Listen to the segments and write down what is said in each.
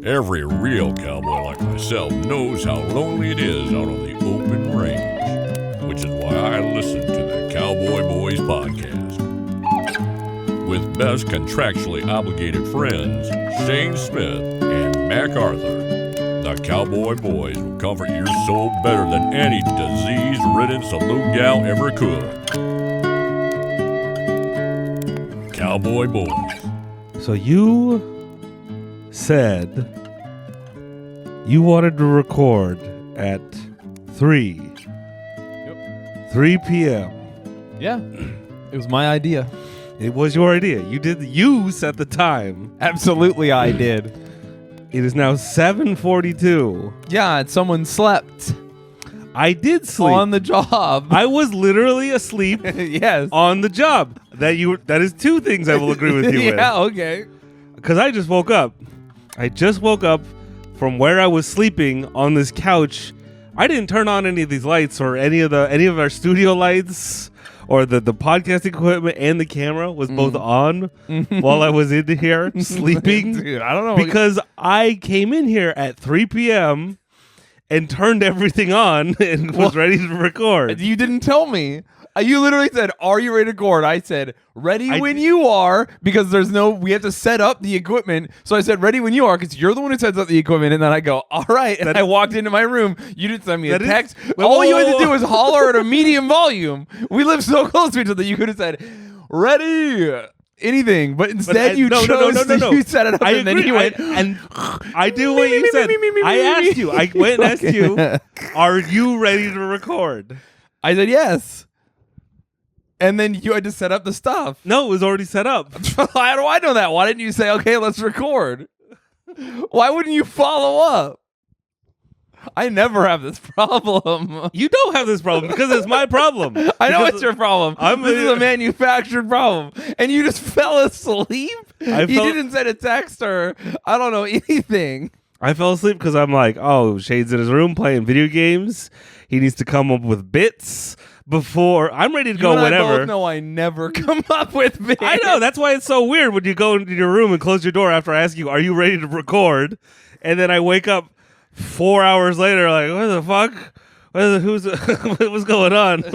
Every real cowboy like myself knows how lonely it is out on the open range, which is why I listen to the Cowboy Boys podcast. With best contractually obligated friends, Shayne Smith and Mac Arthur, the Cowboy Boys will comfort your soul better than any disease-ridden saloon gal ever could. Cowboy Boys. So you said you wanted to record at 3 p.m. Yeah, it was my idea. It was your idea. You set the time. Absolutely, I did. It is now 7:42. Yeah, and someone slept I did sleep. on the job. I was literally asleep Yes. on the job. That is two things I will agree with you with. Yeah, okay. Because I just woke up. I just woke up from where I was sleeping on this couch. I didn't turn on any of these lights or any of our studio lights or the podcast equipment, and the camera was both on while I was in here sleeping. Dude, I don't know. Because I came in here at 3 p.m. and turned everything on and was ready to record. You didn't tell me. You literally said, "Are you ready to record?" I said, "Ready when you are," because we have to set up the equipment. So I said, "Ready when you are," because you're the one who sets up the equipment. And then I go, "All right." And I walked into my room. You didn't send me a text. All you had to do was holler at a medium volume. We live so close to each other. You could have said, "Ready." Anything, but instead you chose to you set it up, and then you went and I do what you said. I asked you. I went and asked you, "Are you ready to record?" I said yes. And then you had to set up the stuff. No, it was already set up. How do I know that? Why didn't you say, "Okay, let's record"? Why wouldn't you follow up? I never have this problem. You don't have this problem because it's my problem. I know it's your problem. This is a manufactured problem. And you just fell asleep? You didn't send a text or, I don't know, anything. I fell asleep because I'm like, oh, Shane's in his room playing video games. He needs to come up with bits before I'm ready to go whenever. I both know I never come up with bits. I know. That's why it's so weird when you go into your room and close your door after I ask you, "Are you ready to record?" And then I wake up 4 hours later, like, what the fuck? What's going on?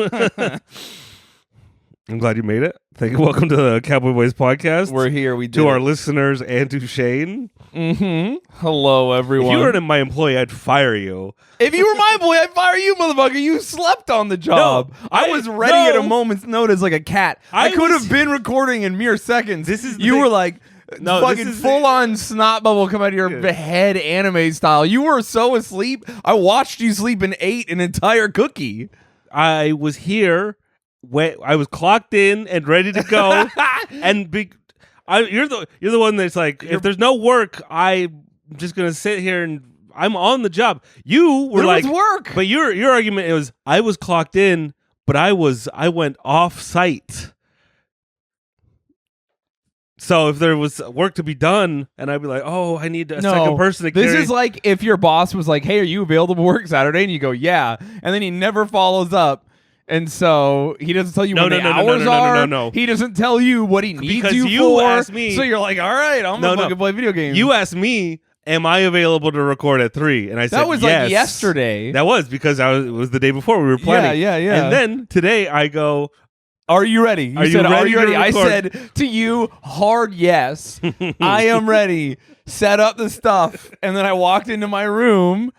I'm glad you made it. Thank you. Welcome to the Cowboy Boys podcast. We're here. We to our listeners and to Shayne. Hello, everyone. If you were my employee, I'd fire you. If you were my employee, I'd fire you, motherfucker. You slept on the job. No, I was ready at a moment's notice like a cat. I could have been recording in mere seconds. You were like... fucking full-on snot bubble come out of your head anime style. You were so asleep. I watched you sleep and ate an entire cookie. I was here. I was clocked in and ready to go. And you're the one that's like, if there's no work, I'm just gonna sit here and I'm on the job. You were like, work. But your argument was I was clocked in, but I went off site. So if there was work to be done, and I'd be like, "Oh, I need a second person to carry." This is like if your boss was like, "Hey, are you available to work Saturday?" And you go, "Yeah," and then he never follows up, and so he doesn't tell you when the hours are. No. He doesn't tell you what he needs because you for. Asked me, so you're like, "All right, I'm gonna fucking play video games." You asked me, "Am I available to record at 3?" And I said, "That was yes. like yesterday." That was because it was the day before we were planning. Yeah. And then today I go, "Are you ready?" You said, "Are you ready?" I said to you, hard yes. I am ready. Set up the stuff. And then I walked into my room,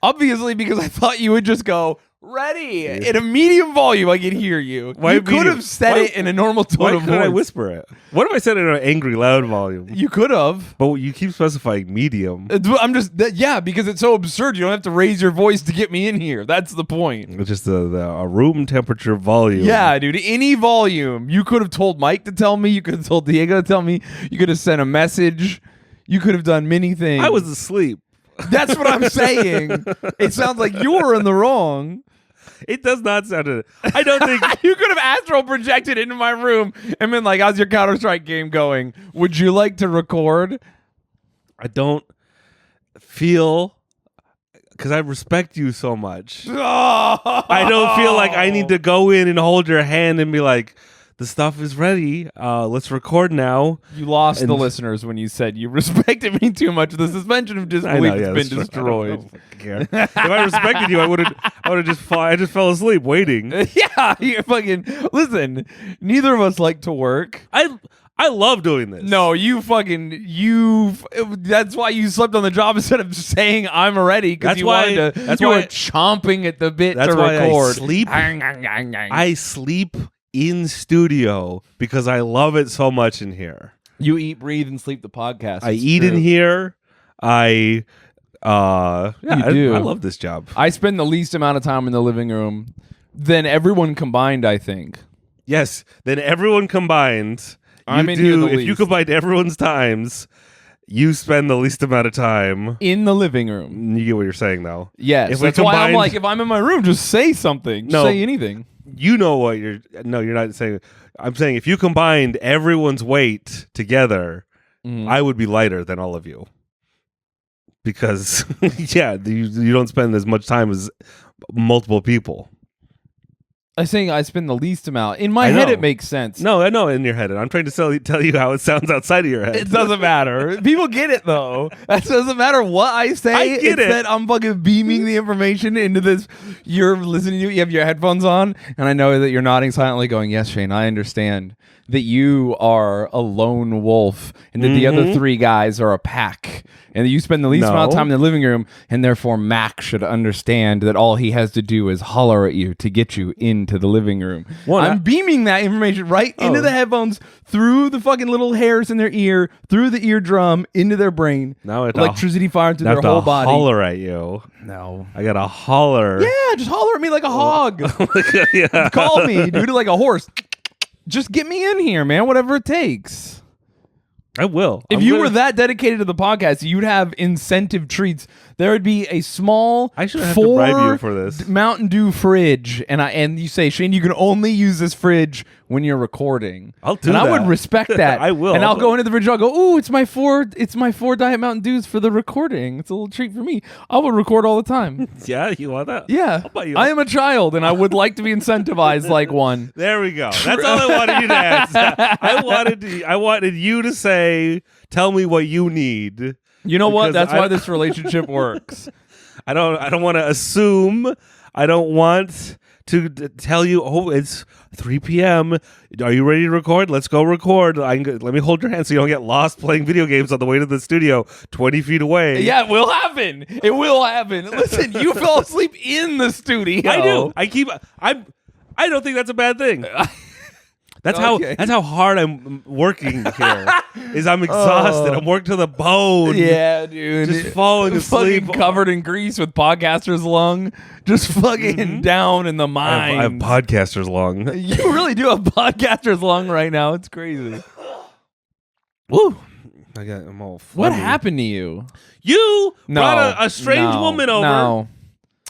obviously because I thought you would just go, "Ready." In a medium volume, I could hear you. Why you could have said it in a normal tone of voice. Why could I whisper it? What if I said it in an angry, loud volume? You could have. But you keep specifying medium. I'm just, because it's so absurd. You don't have to raise your voice to get me in here. That's the point. It's just a room temperature volume. Yeah, dude. Any volume. You could have told Mike to tell me. You could have told Diego to tell me. You could have sent a message. You could have done many things. I was asleep. That's what I'm saying. It sounds like you were in the wrong. It does not sound it. I don't think you could have astral projected into my room and been like, "How's your Counter-Strike game going? Would you like to record?" I don't feel, because I respect you so much. I don't feel like I need to go in and hold your hand and be like, the stuff is ready. Let's record now. You lost the listeners when you said you respected me too much. The suspension of disbelief has been destroyed. I don't fucking care. If I respected you, I would have just I just fell asleep waiting. Yeah, you fucking listen. Neither of us like to work. I love doing this. No, that's why you slept on the job instead of saying I'm ready, because you wanted to. You were chomping at the bit to record. I sleep in studio because I love it so much in here. You eat, breathe, and sleep the podcast. I eat in here. I love this job. I spend the least amount of time in the living room than everyone combined, I think. Yes, then everyone combined. If you combined everyone's times, you spend the least amount of time in the living room. You get what you're saying, though. Yes, that's why I'm like, if I'm in my room, just say something. No, say anything. You know what you're. No, you're not saying. I'm saying if you combined everyone's weight together, I would be lighter than all of you. Because you don't spend as much time as multiple people. I'm saying I spend the least amount. In my head, it makes sense. No, I know in your head. I'm trying to tell you how it sounds outside of your head. It doesn't matter. People get it, though. That doesn't matter what I say. I get it. That I'm fucking beaming the information into this. You're listening to it. You have your headphones on, and I know that you're nodding silently going, yes, Shayne, I understand that you are a lone wolf and that the other three guys are a pack. And that you spend the least amount of time in the living room, and therefore Mac should understand that all he has to do is holler at you to get you into the living room. I'm beaming that information right into the headphones, through the fucking little hairs in their ear, through the eardrum, into their brain. Now electricity firing through their whole body. Holler at you. No. I gotta holler. Yeah, just holler at me like a hog. Yeah. Call me, dude, like a horse. Just get me in here, man, whatever it takes. I will. If you were that dedicated to the podcast, you'd have incentive treats. There would be a small I should have to bribe you for this Mountain Dew fridge, and you say, Shayne, you can only use this fridge when you're recording. I'll do and that. I would respect that. I will. And I'll go into the fridge. I'll go, ooh, it's my four Diet Mountain Dews for the recording. It's a little treat for me. I will record all the time. Yeah, you want that? Yeah, I am a child, and I would like to be incentivized like one. There we go. That's all I wanted you to ask. I wanted you to say, tell me what you need. You know what? That's why this relationship works. I don't want to assume. I don't want to tell you, oh, it's 3 p.m. Are you ready to record? Let's go record. Let me hold your hand so you don't get lost playing video games on the way to the studio 20 feet away. Yeah, it will happen. It will happen. Listen, you fell asleep in the studio. I do. I don't think that's a bad thing. That's how hard I'm working here. Is I'm exhausted. I'm working to the bone. Yeah, dude. Just falling asleep. Fucking covered in grease with podcaster's lung. Just fucking down in the mines. I have podcaster's lung. You really do have podcaster's lung right now. It's crazy. Woo. I'm all funny. What happened to you? You brought a strange woman over. No.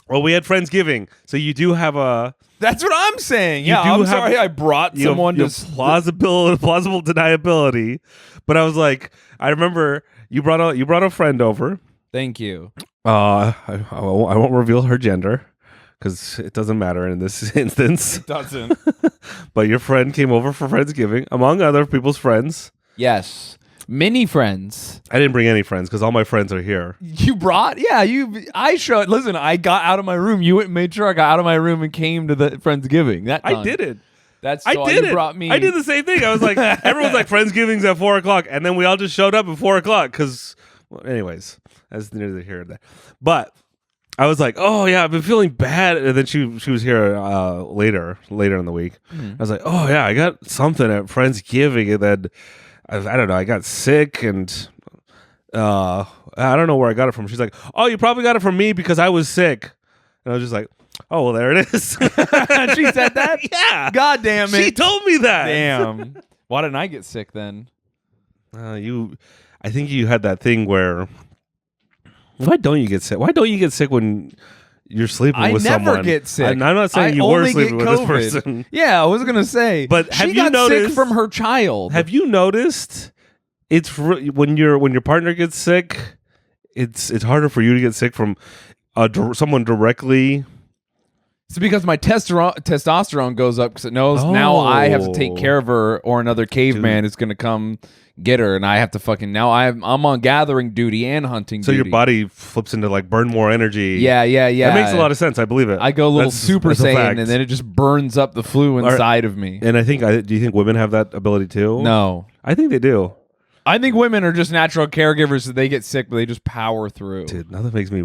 Well, we had Friendsgiving, so you do have a... That's what I'm saying. Yeah, I'm sorry I brought someone to... plausible deniability. But I was like, I remember you brought a friend over. Thank you. I won't reveal her gender because it doesn't matter in this instance. It doesn't. But your friend came over for Friendsgiving, among other people's friends. Yes. Many friends. I didn't bring any friends because all my friends are here. You brought? Yeah, I showed. Listen, I got out of my room. You went and made sure I got out of my room and came to the Friendsgiving. I did it. You brought me. I did the same thing. I was like, everyone's like, Friendsgiving's at 4:00. And then we all just showed up at 4:00 because, anyways, that's neither here nor there. But I was like, oh, yeah, I've been feeling bad. And then she was here later in the week. I was like, oh, yeah, I got something at Friendsgiving. And then I don't know. I got sick and I don't know where I got it from. She's like, oh, you probably got it from me because I was sick. And I was just like, oh, well, there it is. She said that? Yeah. God damn it. She told me that. Damn. Why didn't I get sick then? I think you had that thing where, why don't you get sick? Why don't you get sick when you're sleeping with someone? I never get sick. I'm not saying you were sleeping with this person. Yeah, I was gonna say. But she got sick from her child. Have you noticed? It's when your partner gets sick, it's harder for you to get sick from someone directly It's because my testosterone goes up because it knows now I have to take care of her, or another caveman is going to come get her, and I have to fucking I'm on gathering duty and hunting So duty. your body flips into like burn more energy. Yeah. That makes a lot of sense. I believe it. I go a little Super that's a Saiyan, fact. and then it just burns up the flu inside of me. And I think, do you think women have that ability too? No. I think they do. I think women are just natural caregivers that they get sick, but they just power through. Dude, nothing makes me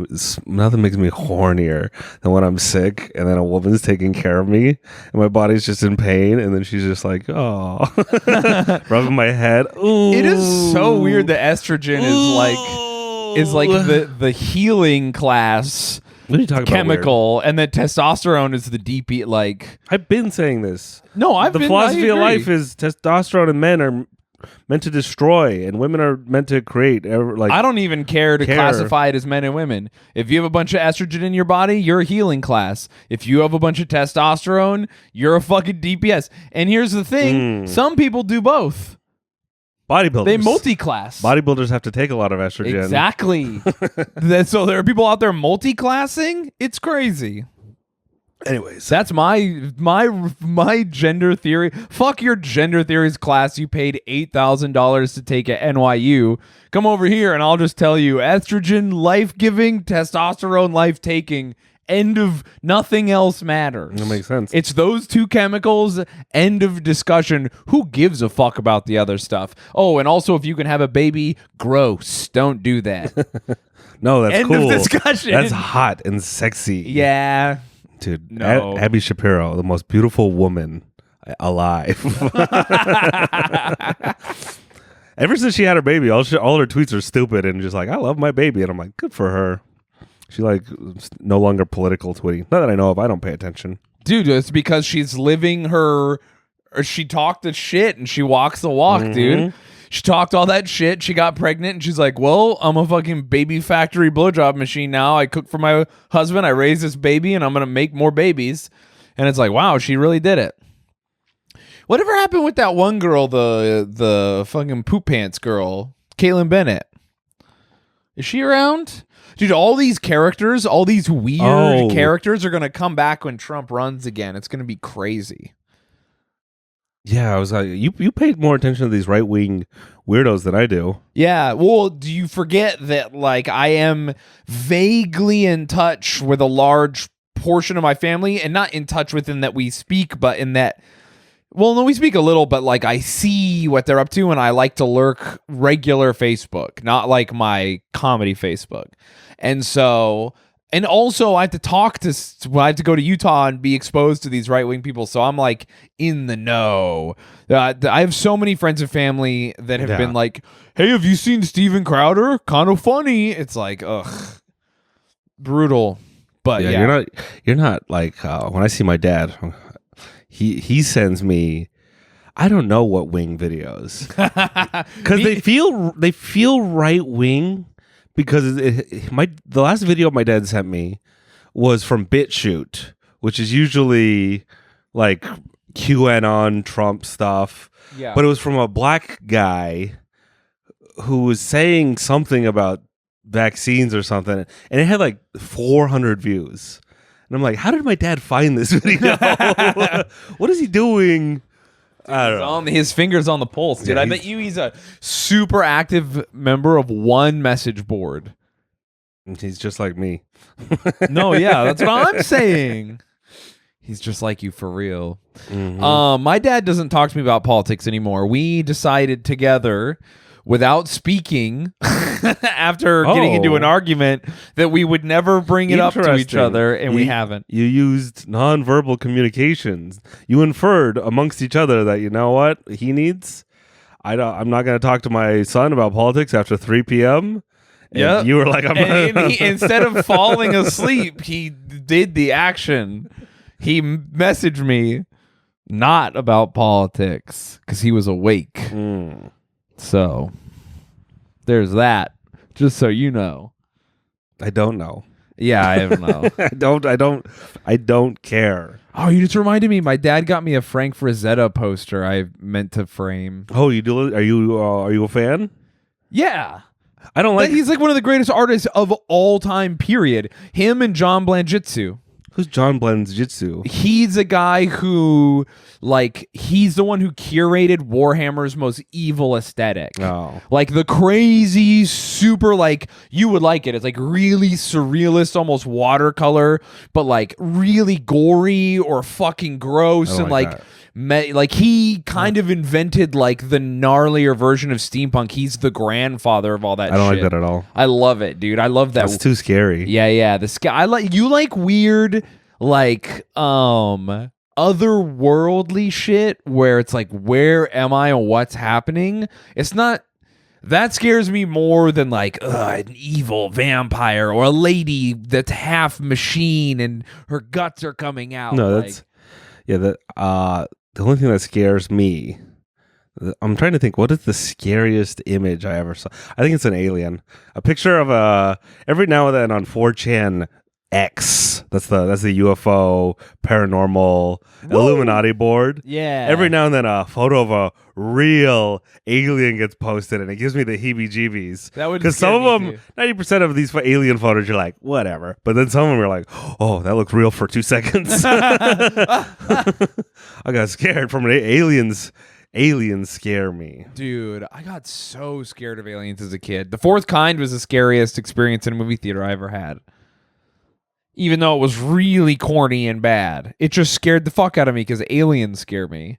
hornier than when I'm sick and then a woman's taking care of me and my body's just in pain and then she's just like, oh, rubbing my head. Ooh. It is so weird that estrogen is like the healing class What are you talking chemical, and that testosterone is the DP. Like, I've been saying this. No, the philosophy of life is testosterone and men are meant to destroy and women are meant to create. Like, I don't even care to classify it as men and women. If you have a bunch of estrogen in your body, you're a healing class. If you have a bunch of testosterone, you're a fucking DPS. And here's the thing, some people do both. Bodybuilders. They multi-class. Bodybuilders have to take a lot of estrogen. Exactly. So there are people out there multi-classing. It's crazy. Anyways, that's my gender theory. Fuck your gender theories class you paid $8,000 to take at NYU. Come over here and I'll just tell you estrogen life-giving, testosterone life-taking. End of nothing else matters. That makes sense. It's those two chemicals. End of discussion. Who gives a fuck about the other stuff? Oh, and also if you can have a baby, gross. Don't do that. No, that's cool. End of discussion. That's hot and sexy. Yeah. Dude, No. Abby Shapiro, the most beautiful woman alive. Ever since she had her baby, all her tweets are stupid and just like, I love my baby. And I'm like, good for her. She like no longer political tweeting. Not that I know of. I don't pay attention. Dude, it's because she's living her... Or she talked the shit and she walks the walk, dude. She talked all that shit. She got pregnant and she's like, well, I'm a fucking baby factory blowjob machine now. I cook for my husband. I raise this baby and I'm going to make more babies. And it's like, wow, she really did it. Whatever happened with that one girl, the fucking poop pants girl, Caitlyn Bennett? Is she around? Dude, all these characters, all these weird characters are going to come back when Trump runs again. It's going to be crazy. Yeah, I was like, you paid more attention to these right-wing weirdos than I do. Yeah, well, do you forget that, like, I am vaguely in touch with a large portion of my family, and not in touch with in that we speak, but in that, well, no, we speak a little, but, like, I see what they're up to, and I like to lurk regular Facebook, not like my comedy Facebook. And so... And also, I have to I have to go to Utah and be exposed to these right-wing people, so I'm, like, in the know. I have so many friends and family that have been like, hey, have you seen Steven Crowder? Kind of funny. It's like, ugh. Brutal. But, yeah. You're not like, when I see my dad, he sends me, I don't know what wing videos. Because they feel right-wing. Because the last video my dad sent me was from BitChute, which is usually like QAnon Trump stuff. Yeah. But it was from a black guy who was saying something about vaccines or something, and it had like 400 views. And I'm like, how did my dad find this video? What is he doing? I don't know. His fingers on the pulse, dude. Yeah, I bet you he's a super active member of one message board. He's just like me. No, yeah, that's what I'm saying. He's just like you for real. Mm-hmm. My dad doesn't talk to me about politics anymore. We decided together, without speaking, after getting into an argument, that we would never bring it up to each other, and we haven't. You used nonverbal communications. You inferred amongst each other that, you know what he needs? I'm not going to talk to my son about politics after 3 p.m. Yeah, you were like, instead of falling asleep, he did the action. He messaged me not about politics because he was awake. So there's that. Just so you know. I don't know. Yeah, I don't know. I don't care. Oh, you just reminded me. My dad got me a Frank Frazetta poster I meant to frame. Oh, you do? Are you a fan? Yeah. I don't like. He's like one of the greatest artists of all time. Period. Him and John Blanjitsu. Who's John Blends Jitsu? He's a guy who, like, he's the one who curated Warhammer's most evil aesthetic. Oh. Like the crazy, super, like, you would like it. It's like really surrealist, almost watercolor, but like really gory or fucking gross. And like like he kind of invented like the gnarlier version of steampunk. He's the grandfather of all that shit. I don't like that at all. I love it, dude. I love that. That's too scary. Yeah. I like, you like weird, like otherworldly shit where it's like, where am I and what's happening? It's not, that scares me more than like an evil vampire or a lady that's half machine and her guts are coming out. No, that's the only thing that scares me. I'm trying to think, what is the scariest image I ever saw? I think it's an alien. A picture of every now and then on 4chan X. That's the UFO paranormal Illuminati board. Yeah. Every now and then a photo of a real alien gets posted, and it gives me the heebie-jeebies. That would, because some of them, 90% of these alien photos, you're like, whatever. But then some of them are like, oh, that looks real for 2 seconds. I got scared from aliens. Aliens scare me. Dude, I got so scared of aliens as a kid. The Fourth Kind was the scariest experience in a movie theater I ever had. Even though it was really corny and bad. It just scared the fuck out of me because aliens scare me.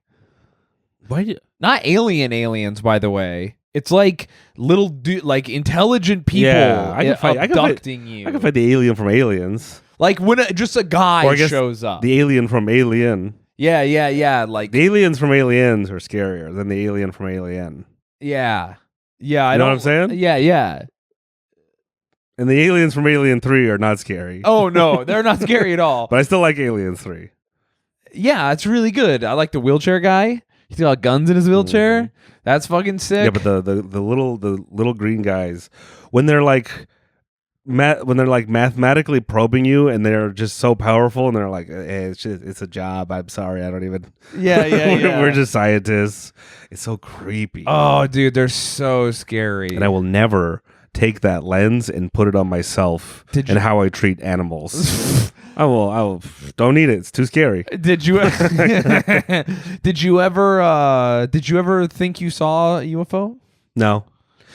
Why? Not aliens, by the way. It's like little like intelligent people abducting you. I can fight the alien from Aliens. Like when just a guy shows up. The alien from Alien. Yeah. Like the aliens from Aliens are scarier than the alien from Alien. Yeah. You know what I'm saying? Yeah. And the aliens from Alien 3 are not scary. Oh, no, they're not scary at all. But I still like Aliens 3. Yeah, it's really good. I like the wheelchair guy. He's got guns in his wheelchair. Mm-hmm. That's fucking sick. Yeah, but the little green guys, when they're like mathematically probing you, and they're just so powerful, and they're like, hey, it's a job. I'm sorry, I don't even. Yeah. We're just scientists. It's so creepy. Oh, dude, they're so scary. And I will never take that lens and put it on myself and how I treat animals. I will. Don't need it. It's too scary. Did you? Did you ever think you saw a UFO? No.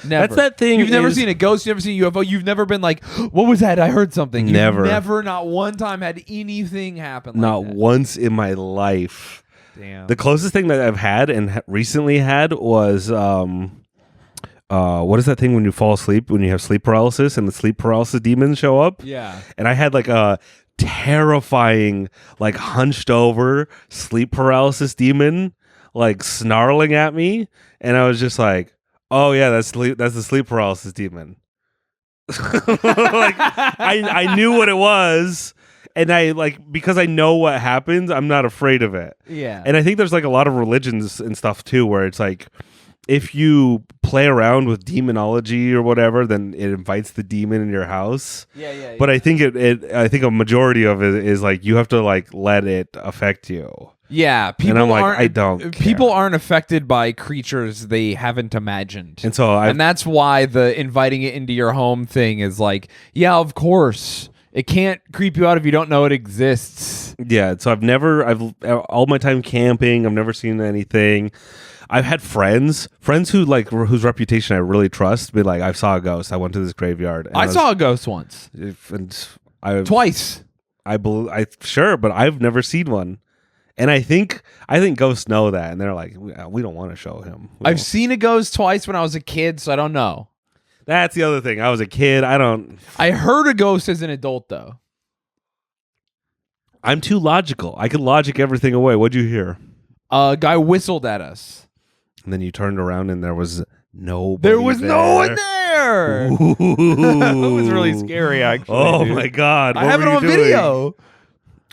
Never. That's that thing. You've never seen a ghost. You've never seen a UFO. You've never been like, what was that? I heard something. Never. You've never, not one time, had anything happen. Not like that. once in my life. Damn. The closest thing that I've had and recently had was what is that thing when you fall asleep, when you have sleep paralysis and the sleep paralysis demons show up? Yeah. And I had like a terrifying, like hunched over sleep paralysis demon like snarling at me, and I was just like, oh yeah, that's the sleep paralysis demon. Like I knew what it was, and I like, because I know what happens, I'm not afraid of it. Yeah. And I think there's like a lot of religions and stuff too where it's like, if you play around with demonology or whatever, then it invites the demon in your house. Yeah. But I think I think a majority of it is like, you have to like let it affect you. Yeah, people, and I'm like, I don't care. People aren't affected by creatures they haven't imagined, and that's why the inviting it into your home thing is like, yeah, of course, it can't creep you out if you don't know it exists. Yeah, so I've all my time camping, I've never seen anything. I've had friends who like whose reputation I really trust be like, I saw a ghost. I went to this graveyard. And I saw a ghost once, twice. Sure, but I've never seen one. And I think ghosts know that, and they're like, we don't want to show him. I've seen a ghost twice when I was a kid, so I don't know. That's the other thing. I was a kid. I heard a ghost as an adult, though. I'm too logical. I could logic everything away. What'd you hear? A guy whistled at us. And then you turned around, and there was nobody. There was no one there. It was really scary, actually. Oh, dude. My God. I have it on video.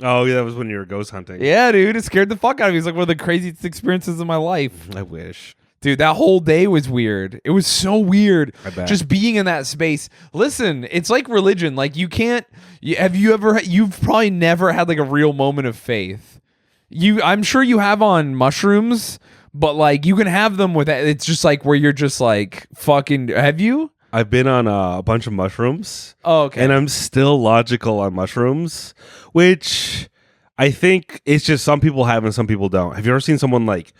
Oh, yeah, that was when you were ghost hunting. Yeah, dude, it scared the fuck out of me. It's like one of the craziest experiences of my life. I wish. Dude, that whole day was weird. It was so weird. I bet. Just being in that space. Listen, it's like religion. Like, you've probably never had like a real moment of faith. I'm sure you have on mushrooms, but like you can have them with that. It's just like where you're just like fucking, have you? I've been on a bunch of mushrooms. Oh, okay. And I'm still logical on mushrooms, which I think it's just some people have and some people don't. Have you ever seen someone like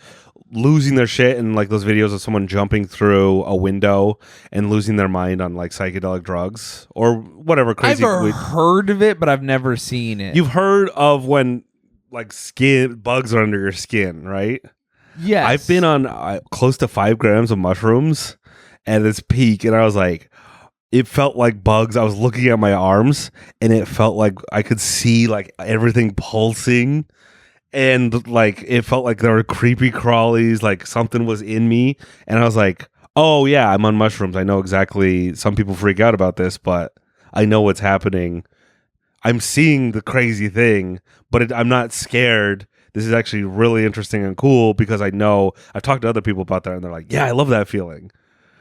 losing their shit in like those videos of someone jumping through a window and losing their mind on like psychedelic drugs or whatever crazy? I've heard of it, but I've never seen it. You've heard of when like skin bugs are under your skin, right? Yes. I've been on close to 5 grams of mushrooms at its peak, and I was like, it felt like bugs. I was looking at my arms, and it felt like I could see like everything pulsing, and like it felt like there were creepy crawlies, like something was in me, and I was like, oh yeah, I'm on mushrooms. I know exactly. Some people freak out about this, but I know what's happening. I'm seeing the crazy thing, but I'm not scared. This is actually really interesting and cool because I know I've talked to other people about that, and they're like, yeah, I love that feeling.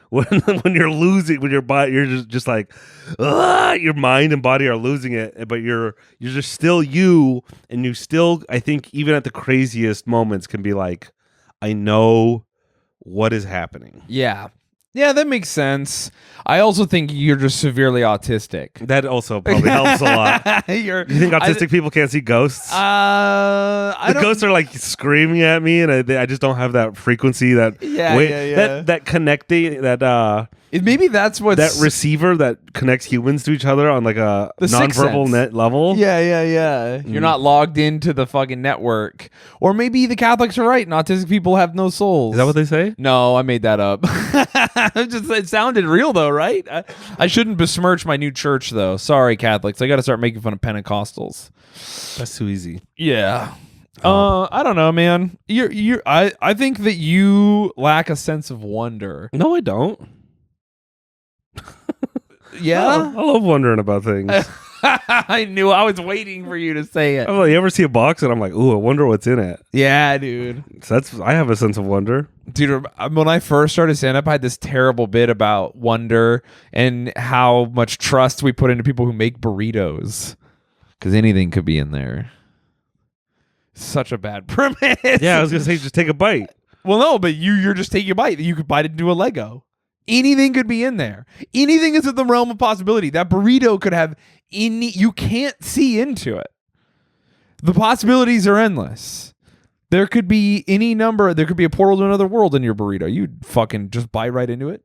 When you're losing, when your body, you're just like, your mind and body are losing it, but you're just still you, and you still, I think, even at the craziest moments, can be like, I know what is happening. Yeah. Yeah, that makes sense. I also think you're just severely autistic. That also probably helps a lot. You think autistic people can't see ghosts? The ghosts are like screaming at me, and I just don't have that frequency, that that connecting, that maybe that's what that receiver that connects humans to each other on like a nonverbal net level. Yeah. You're not logged into the fucking network. Or maybe the Catholics are right and autistic people have no souls. Is that what they say? No, I made that up. It sounded real though, right? I shouldn't besmirch my new church though. Sorry, Catholics. I got to start making fun of Pentecostals. That's too easy. Yeah. I don't know, man. I think that you lack a sense of wonder. No, I don't. Yeah? I love wondering about things. I knew. I was waiting for you to say it. Oh, you ever see a box and I'm like, ooh, I wonder what's in it. Yeah, dude. So I have a sense of wonder. Dude, when I first started stand-up, I had this terrible bit about wonder and how much trust we put into people who make burritos. Because anything could be in there. Such a bad premise. Yeah, I was going to say, just take a bite. Well, no, but you're just taking a bite. You could bite it into a Lego. Anything could be in there. Anything is in the realm of possibility. That burrito could have you can't see into it. The possibilities are endless. There could be any number. There could be a portal to another world in your burrito. You'd fucking just bite right into it.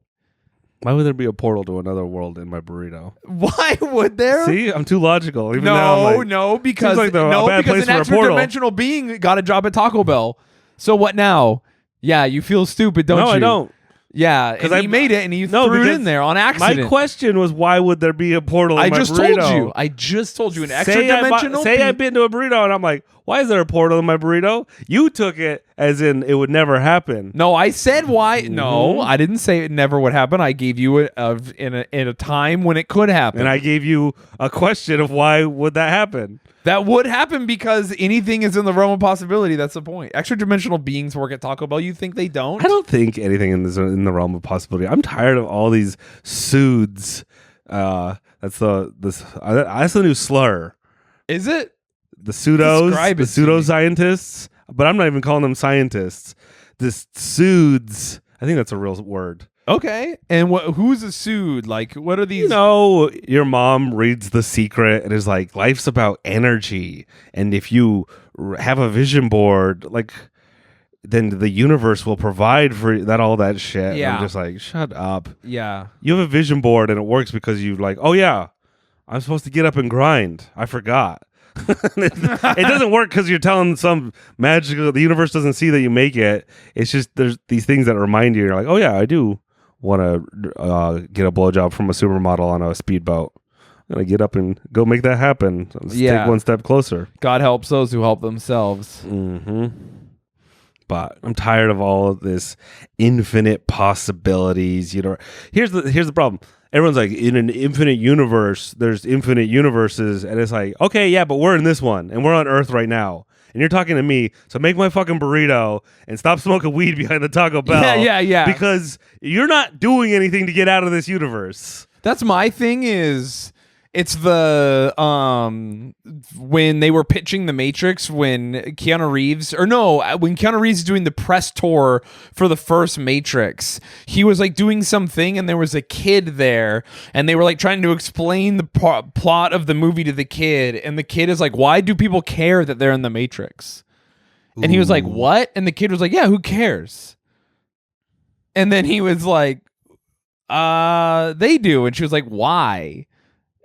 Why would there be a portal to another world in my burrito? Why would there? See, I'm too logical. Even now, I'm like, no, because like a bad place an for a portal. extra-dimensional being got a job at Taco Bell. So what now? Yeah, you feel stupid, don't you? No, I don't. Yeah, because he made it and he threw it in there on accident. My question was, why would there be a portal in my burrito? I just told you an extra-dimensional Say I've been to a burrito and I'm like, why is there a portal in my burrito? You took it as in it would never happen. No, I said why. Mm-hmm. No, I didn't say it never would happen. I gave you in a time when it could happen. And I gave you a question of why would that happen? That would happen because anything is in the realm of possibility. That's the point. Extra-dimensional beings work at Taco Bell. You think they don't? I don't think anything in the realm of possibility. I'm tired of all these pseuds. That's the new slur. Is it? The pseudoscientists, but I'm not even calling them scientists. This pseuds, I think that's a real word. Okay, and who's a pseud? Like, what are these? You know, your mom reads The Secret and is like, life's about energy, and if you have a vision board, like, then the universe will provide for that, all that shit. Yeah. I'm just like, shut up. Yeah. You have a vision board and it works because you like, oh yeah, I'm supposed to get up and grind. I forgot. It doesn't work because you're telling some magical, the universe doesn't see that you make it. It's just there's these things that remind you. You're like, oh yeah, I do want to get a blowjob from a supermodel on a speedboat. I'm gonna get up and go make that happen. Let's take one step closer. God helps those who help themselves. Mm-hmm. But I'm tired of all of this infinite possibilities. You know, here's the problem. Everyone's like, in an infinite universe, there's infinite universes, and it's like, okay, yeah, but we're in this one, and we're on Earth right now, and you're talking to me, so make my fucking burrito and stop smoking weed behind the Taco Bell. Yeah. Because you're not doing anything to get out of this universe. That's my thing is, It's the when they were pitching The Matrix, when Keanu Reeves is doing the press tour for the first Matrix, he was like doing something and there was a kid there and they were like trying to explain the plot of the movie to the kid, and the kid is like, why do people care that they're in the Matrix? And he was like, what? And the kid was like, yeah, who cares? And then he was like, they do. And she was like, why?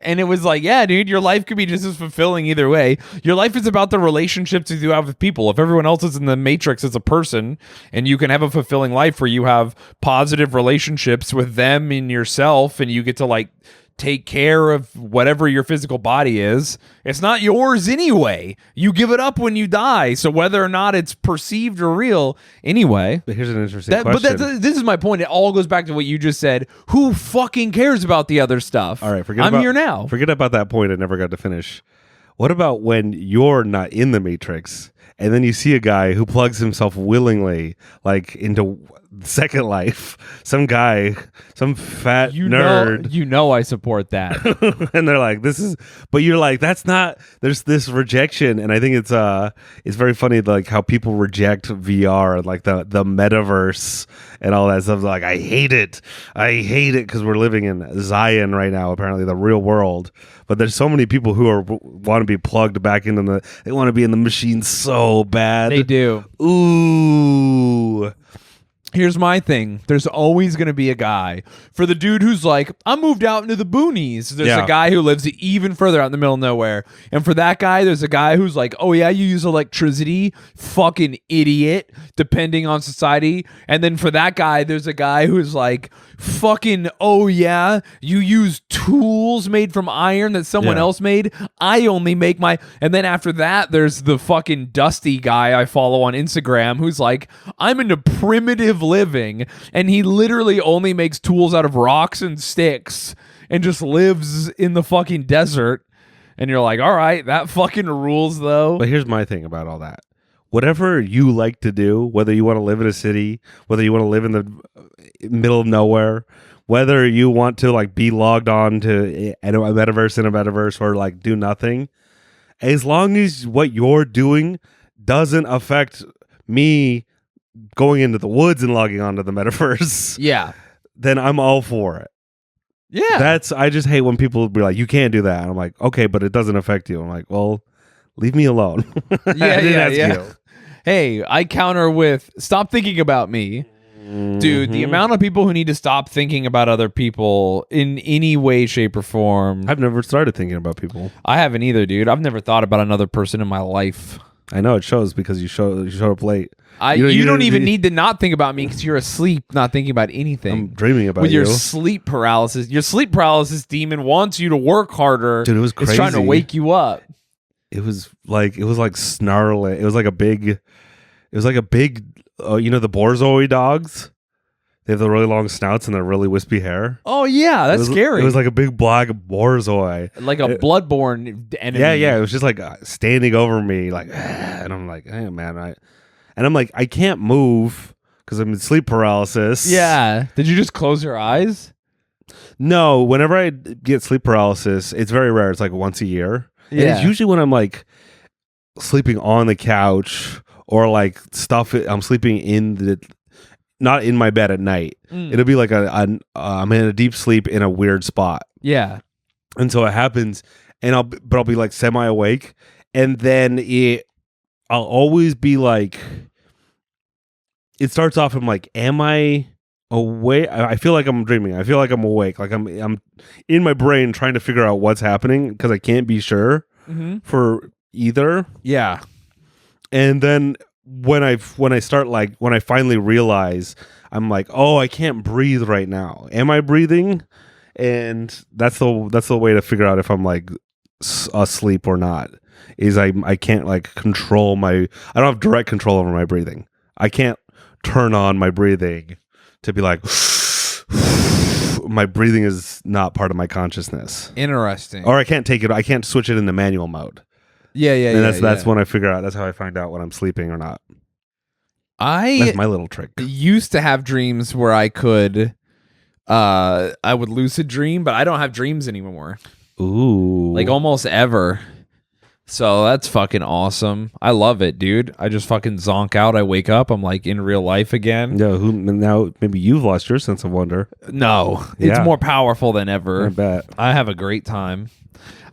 And it was like, yeah, dude, your life could be just as fulfilling either way. Your life is about the relationships you have with people. If everyone else is in the Matrix as a person, and you can have a fulfilling life where you have positive relationships with them and yourself, and you get to like take care of whatever your physical body is, it's not yours anyway. You give it up when you die. So whether or not it's perceived or real, anyway. But here's an interesting question. But this is my point. It all goes back to what you just said. Who fucking cares about the other stuff? All right, I'm here now. Forget about that point I never got to finish. What about when you're not in the Matrix and then you see a guy who plugs himself willingly like into Second Life, some guy, some fat nerd. I support that. And they're like, this is, but you're like, that's not, there's this rejection. And I think it's very funny, like how people reject VR, like the metaverse and all that stuff. Like, I hate it because we're living in Zion right now, apparently the real world. But there's so many people who want to be plugged back into they want to be in the machine so bad. They do. Ooh. Here's my thing. There's always going to be a guy. For the dude who's like, I moved out into the boonies. There's a guy who lives even further out in the middle of nowhere. And for that guy, there's a guy who's like, oh yeah, you use electricity? Fucking idiot, depending on society. And then for that guy, there's a guy who's like, fucking, oh yeah, you use tools made from iron that someone else made? I only make my... And then after that, there's the fucking dusty guy I follow on Instagram who's like, I'm into primitive living, and he literally only makes tools out of rocks and sticks and just lives in the fucking desert. And you're like, all right, that fucking rules though. But here's my thing about all that. Whatever you like to do, whether you want to live in a city, whether you want to live in the middle of nowhere, whether you want to like be logged on to a metaverse or like do nothing, as long as what you're doing doesn't affect me going into the woods and logging onto the metaverse, then I'm all for it. Yeah. I just hate when people be like, you can't do that. I'm like, okay, but it doesn't affect you. I'm like, well, leave me alone. Yeah. Hey, I counter with, stop thinking about me. Dude, the amount of people who need to stop thinking about other people in any way, shape, or form. I've never started thinking about people. I haven't either, dude. I've never thought about another person in my life. I know it shows because you showed up late. You don't even need to not think about me because you're asleep, not thinking about anything. I'm dreaming about with you. With your sleep paralysis. Your sleep paralysis demon wants you to work harder. Dude, it was crazy. It's trying to wake you up. It was like snarling. It was like a big, the Borzoi dogs. They have the really long snouts and the really wispy hair. Oh yeah, that's scary. It was like a big black Borzoi, like a bloodborne enemy. Yeah. It was just like standing over me, like, and I'm like, hey man, I'm like, I can't move because I'm in sleep paralysis. Yeah. Did you just close your eyes? No. Whenever I get sleep paralysis, it's very rare. It's like once a year. Yeah. And it's usually when I'm like sleeping on the couch or like I'm sleeping not in my bed at night. It'll be like I'm in a deep sleep in a weird spot. Yeah. And so it happens, and I'll be like semi awake, and then I'll always be like, it starts off, I'm like, am I awake? I feel like I'm dreaming. I feel like I'm awake. Like I'm in my brain trying to figure out what's happening because I can't be sure for either. Yeah. And then when I finally realize, I'm like, oh, I can't breathe right now. Am I breathing? And that's the way to figure out if I'm like asleep or not. Is I can't like control I don't have direct control over my breathing. I can't turn on my breathing to be like, my breathing is not part of my consciousness. Interesting. Or I can't switch it into manual mode. Yeah. And that's when I figure out, that's how I find out when I'm sleeping or not. That's my little trick. Used to have dreams where I would lucid dream, but I don't have dreams anymore. Ooh. Like almost ever. So that's fucking awesome. I love it, dude. I just fucking zonk out. I wake up. I'm like in real life again. Yeah, now maybe you've lost your sense of wonder. No, it's Yeah. more powerful than ever. I bet. I have a great time.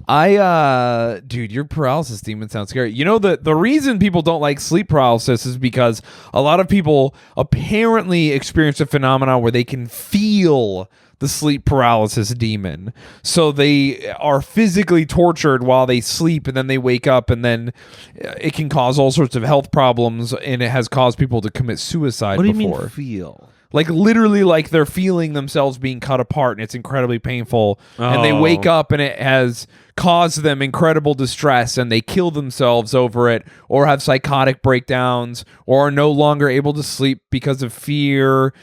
Dude, your paralysis demon sounds scary. You know, the reason people don't like sleep paralysis is because a lot of people apparently experience a phenomenon where they can feel the sleep paralysis demon. So they are physically tortured while they sleep, and then they wake up, and then it can cause all sorts of health problems, and it has caused people to commit suicide What do you before. mean feel? Like literally, like they're feeling themselves being cut apart, and it's incredibly painful. And they Oh. wake up, and it has caused them incredible distress, and they kill themselves over it, or have psychotic breakdowns, or are no longer able to sleep because of fear.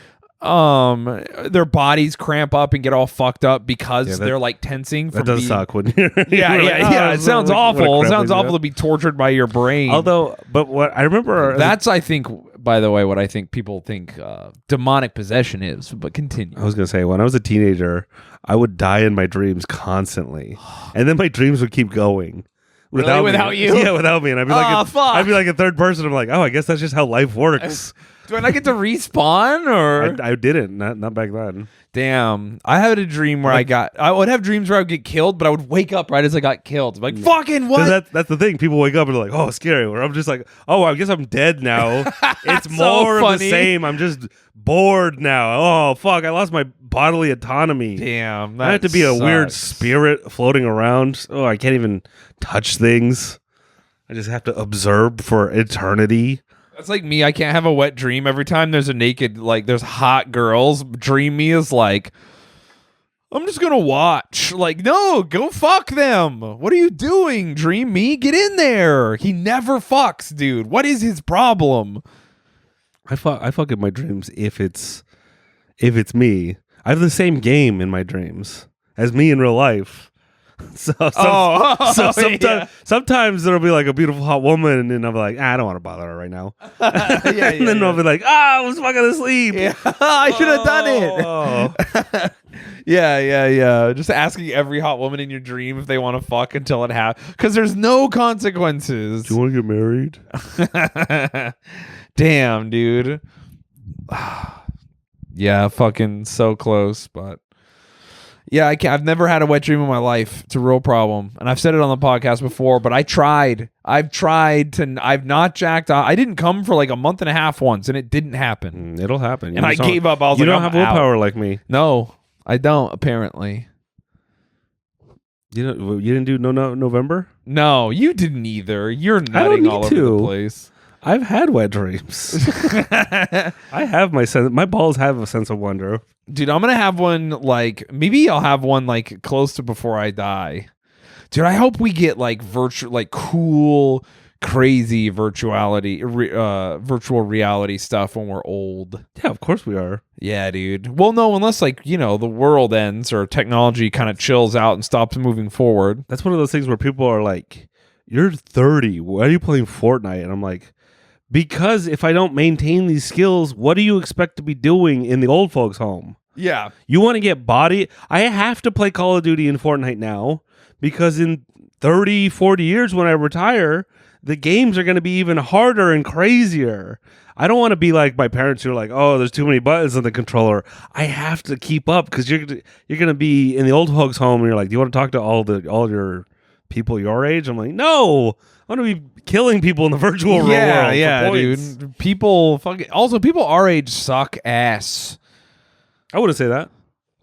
Their bodies cramp up and get all fucked up because they're like tensing. That does suck when you're. Yeah. It sounds awful. It sounds awful to be tortured by your brain. Although, but what I remember That's, I think, by the way, what I think people think demonic possession is. But continue. I was gonna say when I was a teenager, I would die in my dreams constantly, and then my dreams would keep going. Really? Without me. you? Yeah, without me, and I'd be like, fuck. I'd be like a third person. I'm like, oh, I guess that's just how life works. Do I not get to respawn or? I didn't, not back then. Damn, I had a dream where I would have dreams where I would get killed, but I would wake up right as I got killed. Like, fucking what? That's the thing. People wake up and they're like, oh, scary. Where I'm just like, oh, I guess I'm dead now. It's so more of funny. the same. I'm just bored now. Oh, fuck. I lost my bodily autonomy. Damn, I have to be a weird spirit floating around. Oh, I can't even touch things. I just have to observe for eternity. That's like me. I can't have a wet dream. Every time there's a naked, like there's hot girls, dream me is like, I'm just gonna watch. Like, no, go fuck them. What are you doing? Dream me? Get in there. He never fucks, dude. What is his problem? I fuck in my dreams if it's me. I have the same game in my dreams as me in real life. Sometimes there'll be like a beautiful hot woman, and I'll be like, I don't want to bother her right now. And then I'll be like, I was fucking asleep. Yeah. I should have done it. Yeah. Just asking every hot woman in your dream if they want to fuck until it happens, because there's no consequences. Do you want to get married? Damn, dude. Yeah, fucking so close, but. Yeah, I've never had a wet dream in my life. It's a real problem. And I've said it on the podcast before, but I've not jacked off. I didn't come for like a month and a half once, and it didn't happen. It'll happen. And I gave up. I was you like, don't have willpower like me. No, I don't, apparently. You didn't do November? No, you didn't either. You're I don't nutting need all to. over the place. I've had wet dreams. I have my balls have a sense of wonder. Dude, I'm going to have one, like, maybe I'll have one, like, close to before I die. Dude, I hope we get, like, cool, crazy virtual reality stuff when we're old. Yeah, of course we are. Yeah, dude. Well, no, unless, like, you know, the world ends or technology kind of chills out and stops moving forward. That's one of those things where people are like, you're 30. Why are you playing Fortnite? And I'm like, because if I don't maintain these skills, what do you expect to be doing in the old folks' home? Yeah. You want to get body? I have to play Call of Duty and Fortnite now because in 30, 40 years when I retire, the games are going to be even harder and crazier. I don't want to be like my parents who are like, oh, there's too many buttons on the controller. I have to keep up because you're going to be in the old folks' home and you're like, do you want to talk to all your people your age? I'm like, no. I want to be killing people in the virtual world. Yeah, dude. People our age suck ass. I wouldn't say that.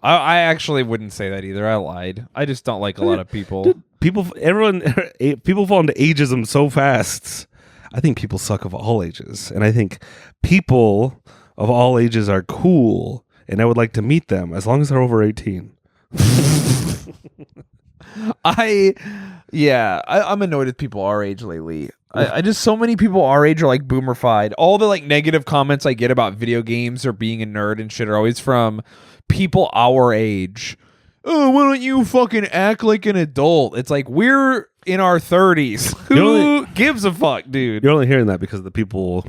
I actually wouldn't say that either. I lied. I just don't like a lot of people. Dude, people fall into ageism so fast. I think people suck of all ages, and I think people of all ages are cool, and I would like to meet them as long as they're over 18. I'm annoyed with people our age lately. I just, so many people our age are like boomerfied. All the like negative comments I get about video games or being a nerd and shit are always from people our age. Oh, why don't you fucking act like an adult? It's like, we're in our 30s. Who gives a fuck, dude? You're only hearing that because the people...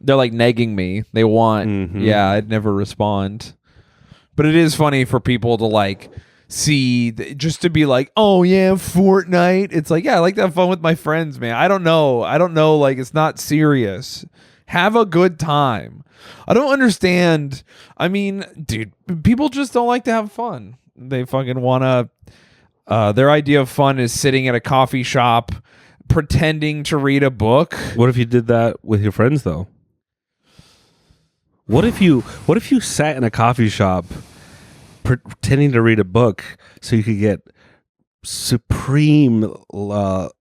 They're like negging me. They want... Mm-hmm. Yeah, I'd never respond. But it is funny for people to like see, just to be like, oh yeah, Fortnite. It's like, yeah, I like to have fun with my friends, man. I don't know. Like, it's not serious. Have a good time. I don't understand. I mean, dude, people just don't like to have fun. They fucking want to. Their idea of fun is sitting at a coffee shop, pretending to read a book. What if you did that with your friends, though? What if you sat in a coffee shop pretending to read a book so you could get supreme what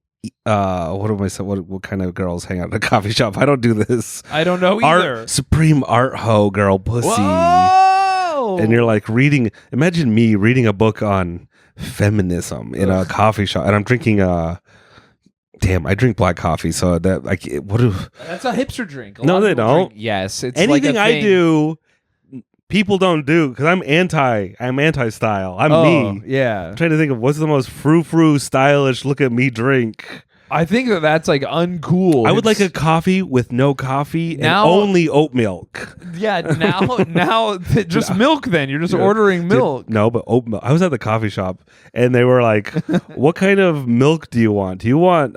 am I saying? What kind of girls hang out in a coffee shop? I don't do this. I don't know either. Supreme art hoe girl pussy. Whoa! And you're like reading. Imagine me reading a book on feminism in a coffee shop, and I'm drinking damn, I drink black coffie, so that like that's a hipster drink. No, they don't. Yes, it's anything like I do. People don't do because I'm anti-style. I'm me. Yeah. I'm trying to think of what's the most frou-frou stylish look at me drink. I think that's like uncool. I would like a coffee with no coffee now, and only oat milk. Yeah, now just milk then. You're just ordering milk. No, but oat milk. I was at the coffee shop and they were like, "What kind of milk do you want? Do you want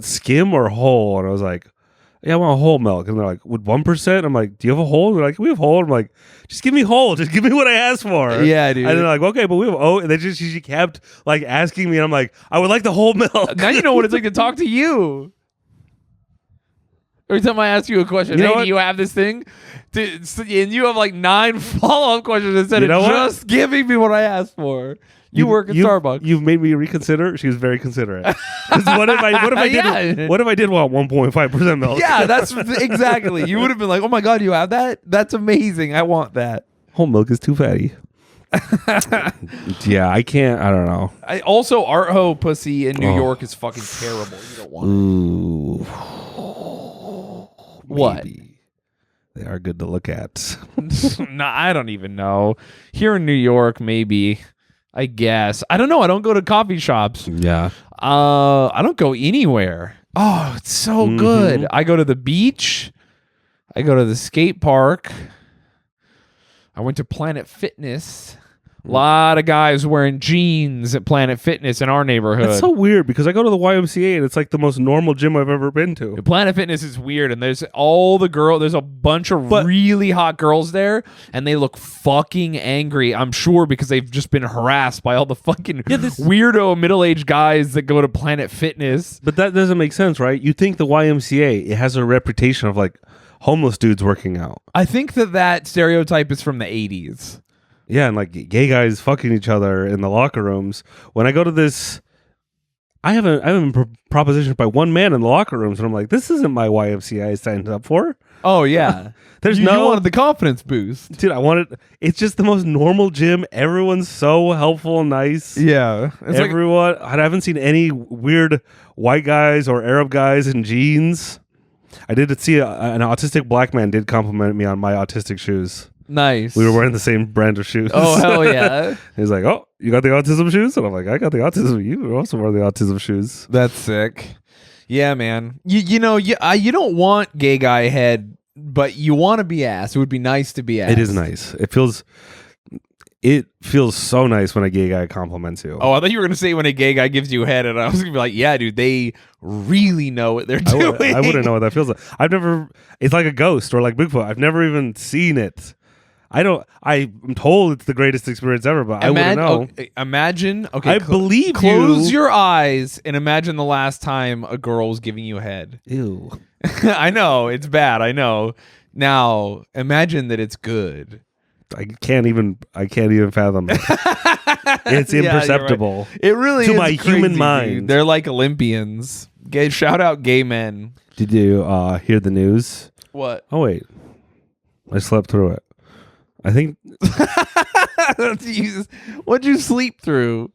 skim or whole?" And I was like, "Yeah, I want whole milk." And they're like, "With 1%?" I'm like, "Do you have a whole?" And they're like, "We have whole." I'm like, "Just give me whole. Just give me what I asked for." Yeah, dude. And they're like, "Okay, but we have oat." And she kept like asking me, and I'm like, "I would like the whole milk." Now you know what it's like to talk to you. Every time I ask you a question, You know hey, what? do you have this thing? And you have like 9 follow-up questions instead You know of what? just giving me what I asked for. You work at Starbucks. You've made me reconsider. She was very considerate. 'Cause what if I Yeah. did want 1.5% milk? Yeah, that's exactly. You would have been like, "Oh my god, you have that? That's amazing. I want that." Whole milk is too fatty. Yeah, I can't. I don't know. Also, art ho pussy in New York is fucking terrible. You don't want Ooh. What? Maybe. They are good to look at. No, I don't even know. Here in New York, maybe. I guess. I don't know. I don't go to coffee shops. Yeah. I don't go anywhere. Oh, it's so good. I go to the beach. I go to the skate park. I went to Planet Fitness. A lot of guys wearing jeans at Planet Fitness in our neighborhood. It's so weird because I go to the YMCA and it's like the most normal gym I've ever been to. Planet Fitness is weird, and there's a bunch of really hot girls there, and they look fucking angry, I'm sure, because they've just been harassed by all the fucking weirdo middle-aged guys that go to Planet Fitness. But that doesn't make sense, right? You think the YMCA, it has a reputation of like homeless dudes working out. I think that stereotype is from the 80s. Yeah, and like gay guys fucking each other in the locker rooms. When I go to this, I haven't been propositioned by one man in the locker rooms, and I'm like, this isn't my YMCA I signed up for. Oh yeah, you wanted the confidence boost, dude. I wanted. It's just the most normal gym. Everyone's so helpful and nice. Yeah, everyone. I haven't seen any weird white guys or Arab guys in jeans. I did see an autistic black man did compliment me on my autistic shoes. Nice. We were wearing the same brand of shoes. Oh, hell yeah. He's like, "Oh, you got the autism shoes?" And I'm like, "I got the autism. You also wear the autism shoes." That's sick. Yeah, man. You don't want gay guy head, but you want to be ass. It would be nice to be ass. It is nice. It feels so nice when a gay guy compliments you. Oh, I thought you were going to say when a gay guy gives you head, and I was going to be like, yeah, dude, they really know what they're doing. I wouldn't know what that feels like. It's like a ghost or like Bigfoot. I've never even seen it. I'm told it's the greatest experience ever, but I wouldn't know. Imagine, I believe close your eyes and imagine the last time a girl was giving you head. Ew. I know, it's bad, I know. Now, imagine that it's good. I can't even fathom it. It's imperceptible. Right. It really to is my crazy, human mind. Dude. They're like Olympians. Shout out gay men. Did you hear the news? What? Oh wait, I slept through it. I think. What'd you sleep through?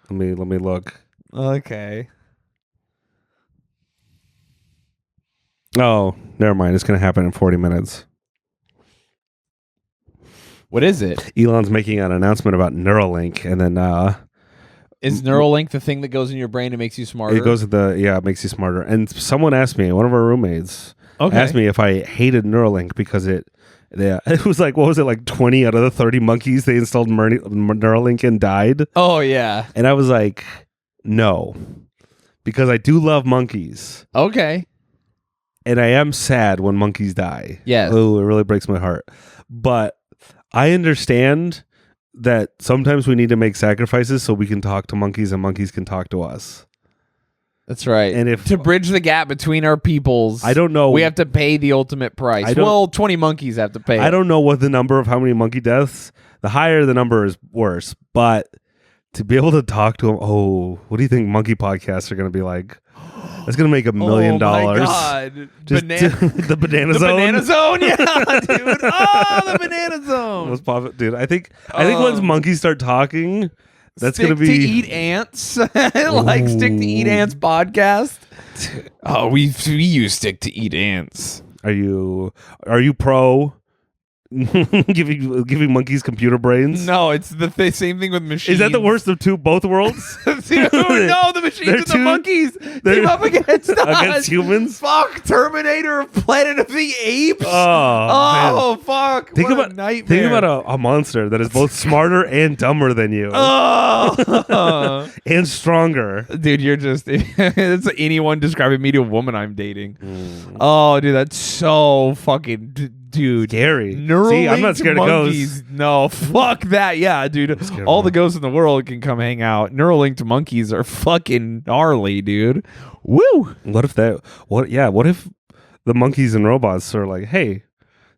Let me look. Okay. Oh, never mind. It's gonna happen in 40 minutes. What is it? Elon's making an announcement about Neuralink, and then is Neuralink the thing that goes in your brain and makes you smarter? It goes to it makes you smarter. And someone asked me, one of our roommates asked me if I hated Neuralink because it Yeah, it was like, what was it, like 20 out of the 30 monkeys they installed Neuralink in died. Oh yeah. And I was like, no, because I do love monkeys. Okay. And I am sad when monkeys die. Yes. Oh, it really breaks my heart. But I understand that sometimes we need to make sacrifices so we can talk to monkeys and monkeys can talk to us. That's right. And if to bridge the gap between our peoples, I don't know, we have to pay the ultimate price. Well, 20 monkeys have to pay. I don't know what the number of how many monkey deaths. The higher the number is worse. But to be able to talk to them, what do you think monkey podcasts are going to be like? It's going to make $1 million. Oh my God. Just the banana zone. The banana zone, yeah, dude. Oh, the banana zone. Let's pop it, dude. I think once monkeys start talking, that's going to be Stick to Eat Ants. Like Stick to Eat Ants podcast. Oh, we use Stick to Eat Ants. Are you pro giving monkeys computer brains? No, it's the same thing with machines. Is that the worst of both worlds? Dude, no, the machines and the monkeys team up against us. Against humans? Fuck, Terminator, Planet of the Apes. Oh, fuck. Think what about a nightmare. Think about a monster that is both smarter and dumber than you. And stronger. Dude, you're just it's anyone describing me to a woman I'm dating. Oh, dude, that's so fucking dude. Scary. See, I'm not scared monkeys. of ghosts. No, fuck that. Yeah, dude. All the ghosts in the world can come hang out. Neuralinked monkeys are fucking gnarly, dude. Woo. What if the monkeys and robots are like, hey,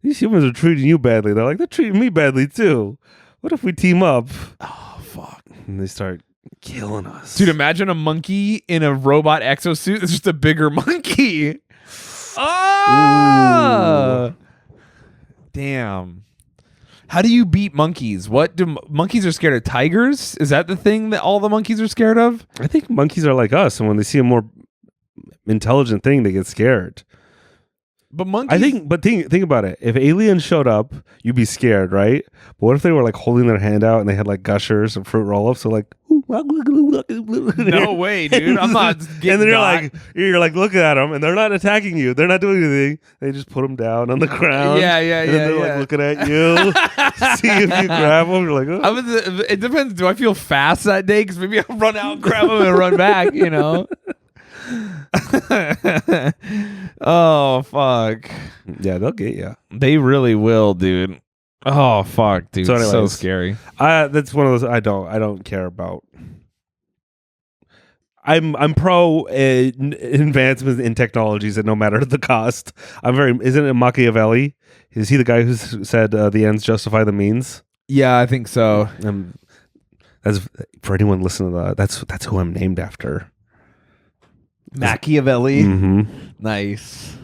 these humans are treating you badly. They're like, they're treating me badly too. What if we team up? Oh, fuck. And they start killing us. Dude, imagine a monkey in a robot exosuit. It's just a bigger monkey. Ah! Damn. How do you beat monkeys? What do monkeys are scared of? Tigers? Is that the thing that all the monkeys are scared of? I think monkeys are like us, and when they see a more intelligent thing, they get scared. But monkeys, think about it. If aliens showed up, you'd be scared, right? But what if they were like holding their hand out and they had like gushers and fruit roll-ups? So like, no way, dude. I'm not. And then you're like looking at them, and they're not attacking you. They're not doing anything. They just put them down on the ground. Yeah. And then they're like looking at you, see if you grab them. You're like, it depends. Do I feel fast that day? Because maybe I'll run out and grab them and run back. You know. Oh fuck. Yeah, they'll get you. They really will, dude. Oh fuck, dude. So, anyways, so scary. That's one of those I don't care about. I'm pro advancements in technologies at no matter the cost. Isn't it Machiavelli? Is he the guy who said the ends justify the means? Yeah, I think so. That's for anyone listening to that. That's who I'm named after. Machiavelli. Mm-hmm. Nice.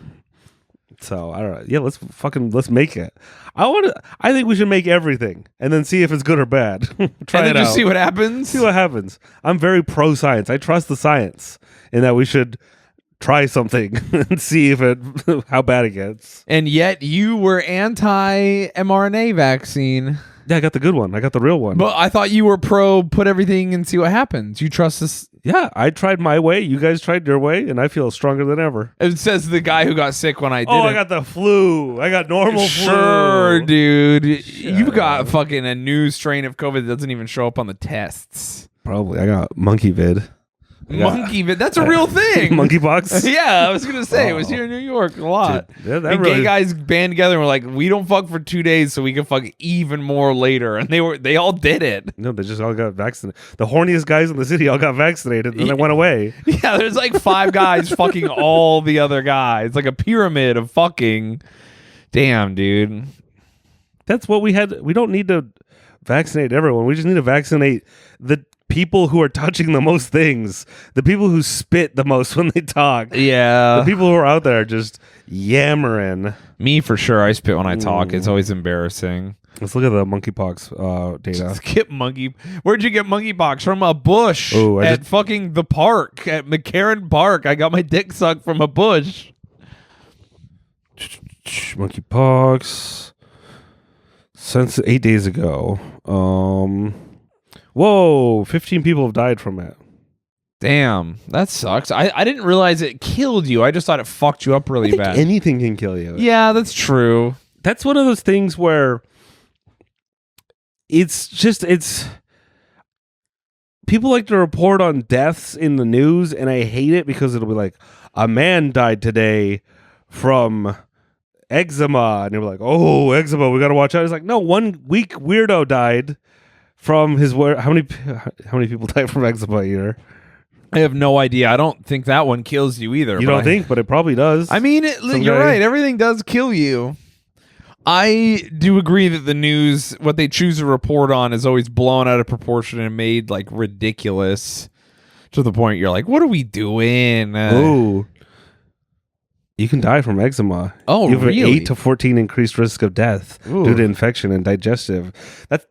So I don't know. Yeah, let's make it. I think we should make everything and then see if it's good or bad. Try and then it just out. see what happens. See what happens. I'm very pro science. I trust the science in that we should try something and see how bad it gets. And yet you were anti mRNA vaccine. Yeah, I got the good one. I got the real one. But I thought you were pro put everything and see what happens. You trust this? Yeah, I tried my way. You guys tried your way, and I feel stronger than ever. It says the guy who got sick when I did it. I got the flu. I got normal flu. Sure, dude. You've got fucking a new strain of COVID that doesn't even show up on the tests. Probably. I got monkey vid. Monkey vid. That's a real thing. Monkeypox? Yeah, I was going to say. It was here in New York a lot. Dude, and gay guys band together and were like, we don't fuck for 2 days so we can fuck even more later. And they all did it. No, they just all got vaccinated. The horniest guys in the city all got vaccinated and then they went away. Yeah, there's like 5 guys fucking all the other guys. Like a pyramid of fucking. Damn, dude. That's what we had. We don't need to vaccinate everyone. We just need to vaccinate the people who are touching the most things, the people who spit the most when they talk. Yeah. The people who are out there just yammering. Me for sure. I spit when I talk. It's always embarrassing. Let's look at the monkeypox data. Skip monkey. Where'd you get monkeypox? From a bush at fucking the park, at McCarran Park. I got my dick sucked from a bush. Monkeypox. Since 8 days ago. Whoa, 15 people have died from it. Damn, that sucks. I didn't realize it killed you. I just thought it fucked you up really bad. Anything can kill you. Yeah, that's true. that's one of those things where it's people like to report on deaths in the news, and I hate it because it'll be like, a man died today from eczema, and you're like, oh, eczema, we gotta watch out. It's like, no, one weak weirdo died from his how many people die from eczema a year? I have no idea. I don't think that one kills you either. You don't think, but it probably does. I mean, you're right. Everything does kill you. I do agree that the news, what they choose to report on, is always blown out of proportion and made like ridiculous to the point you're like, what are we doing? Ooh. You can die from eczema. Oh, you have really? an 8 to 14 increased risk of death due to infection and digestive. That's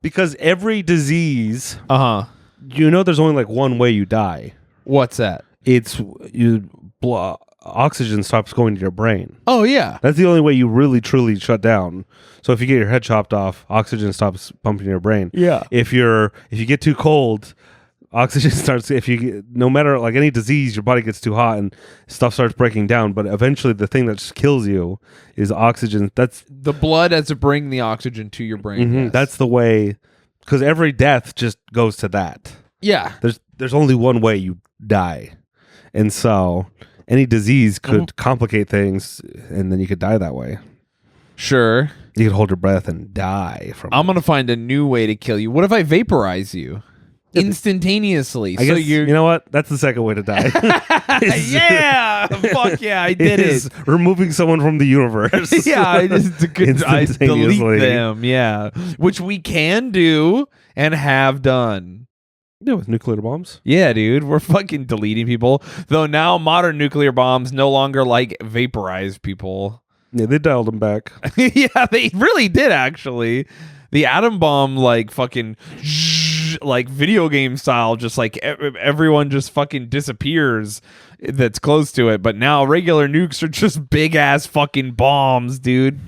because every disease, there's only like one way you die. What's that? It's oxygen stops going to your brain. Oh, yeah. That's the only way you really truly shut down. So if you get your head chopped off, oxygen stops pumping in your brain. Yeah. If you get too cold, oxygen starts. No matter like any disease, your body gets too hot and stuff starts breaking down. But eventually, the thing that just kills you is oxygen. That's the blood has to bring the oxygen to your brain. Yes. That's the way, because every death just goes to that. Yeah. There's only one way you die, and so any disease could complicate things, and then you could die that way. Sure. You could hold your breath and die from. I'm gonna find a new way to kill you. What if I vaporize you? Instantaneously. I guess, you know what? That's the second way to die. Yeah, fuck yeah, I did it. Removing someone from the universe. Yeah, I delete them. Yeah, which we can do and have done. Yeah, with nuclear bombs. Yeah, dude, we're fucking deleting people. Though now modern nuclear bombs no longer like vaporize people. Yeah, they dialed them back. Yeah, they really did actually. The atom bomb, like fucking, like video game style, just like everyone just fucking disappears that's close to it. But now regular nukes are just big ass fucking bombs, dude.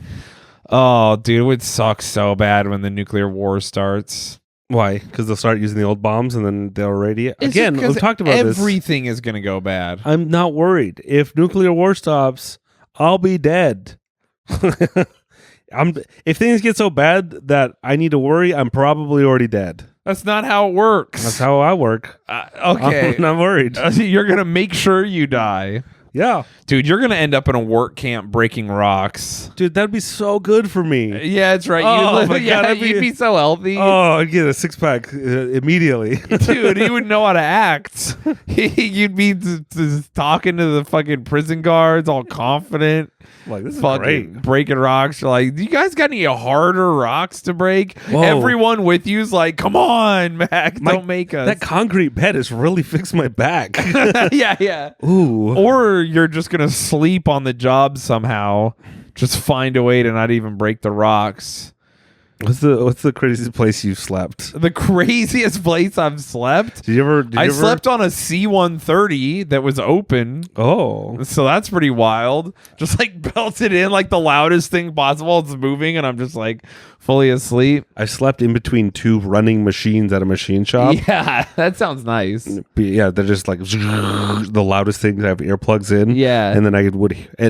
Oh, dude, it would suck so bad when the nuclear war starts. Why? Because they'll start using the old bombs and then they'll irradiate. Again, we've talked about this. Everything is going to go bad. I'm not worried. If nuclear war stops, I'll be dead. If things get so bad that I need to worry, I'm probably already dead. That's not how it works. That's how I work. Okay. I'm not worried. You're going to make sure you die. Yeah. Dude, you're going to end up in a work camp breaking rocks. Dude, that'd be so good for me. Yeah, that's right. Oh, my God, you'd be so healthy. Oh, I'd get a six-pack immediately. Dude, he would know how to act. You'd be talking to the fucking prison guards all confident. Like, this is fucking great. Breaking rocks. You're like, do you guys got any harder rocks to break? Whoa. Everyone with you's like, come on, Mac, don't make us. That concrete bed has really fixed my back. Yeah. Ooh. Or you're just going to sleep on the job somehow. Just find a way to not even break the rocks. What's the craziest place you've slept? The craziest place I've slept? I slept on a C-130 that was open. Oh. So that's pretty wild. Just like belted in like the loudest thing possible. It's moving and I'm just like fully asleep. I slept in between two running machines at a machine shop. Yeah, that sounds nice. Yeah, they're just like the loudest things. I have earplugs in. Yeah. And then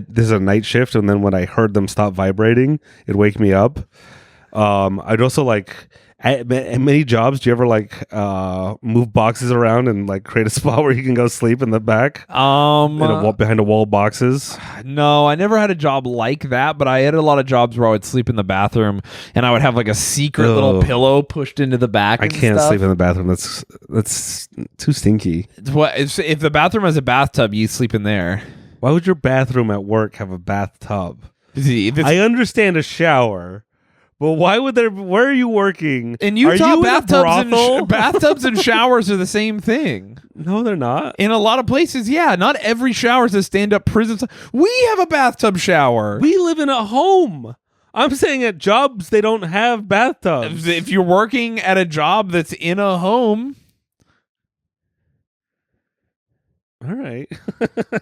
this is a night shift, and then when I heard them stop vibrating, it'd wake me up. I'd also like at many jobs. Do you ever like move boxes around and like create a spot where you can go sleep in the back? Behind a wall of boxes. No, I never had a job like that, but I had a lot of jobs where I would sleep in the bathroom and I would have like a secret little pillow pushed into the back. I can't sleep in the bathroom. That's too stinky. If the bathroom has a bathtub, you sleep in there. Why would your bathroom at work have a bathtub? I understand a shower. But where are you working? In Utah, bathtubs bathtubs and showers are the same thing. No, they're not. In a lot of places, yeah. Not every shower is a stand-up prison. We have a bathtub shower. We live in a home. I'm saying at jobs, they don't have bathtubs. If you're working at a job that's in a home. All right.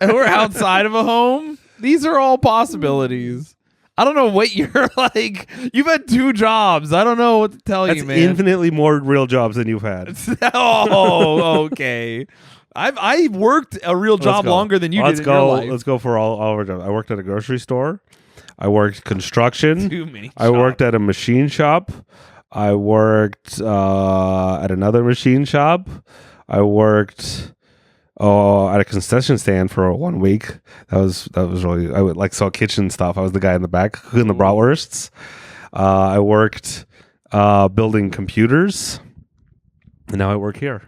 Or outside of a home. These are all possibilities. I don't know what you're like. You've had 2 jobs. I don't know what to tell you, man. That's infinitely more real jobs than you've had. Oh, okay. I've worked a real job longer than you did in your life. Let's go for all of our jobs. I worked at a grocery store. I worked construction. Too many. I worked at a machine shop. I worked at another machine shop. I worked at a concession stand for 1 week. That was really. I would sell kitchen stuff. I was the guy in the back cooking the bratwursts. I worked building computers, and now I work here.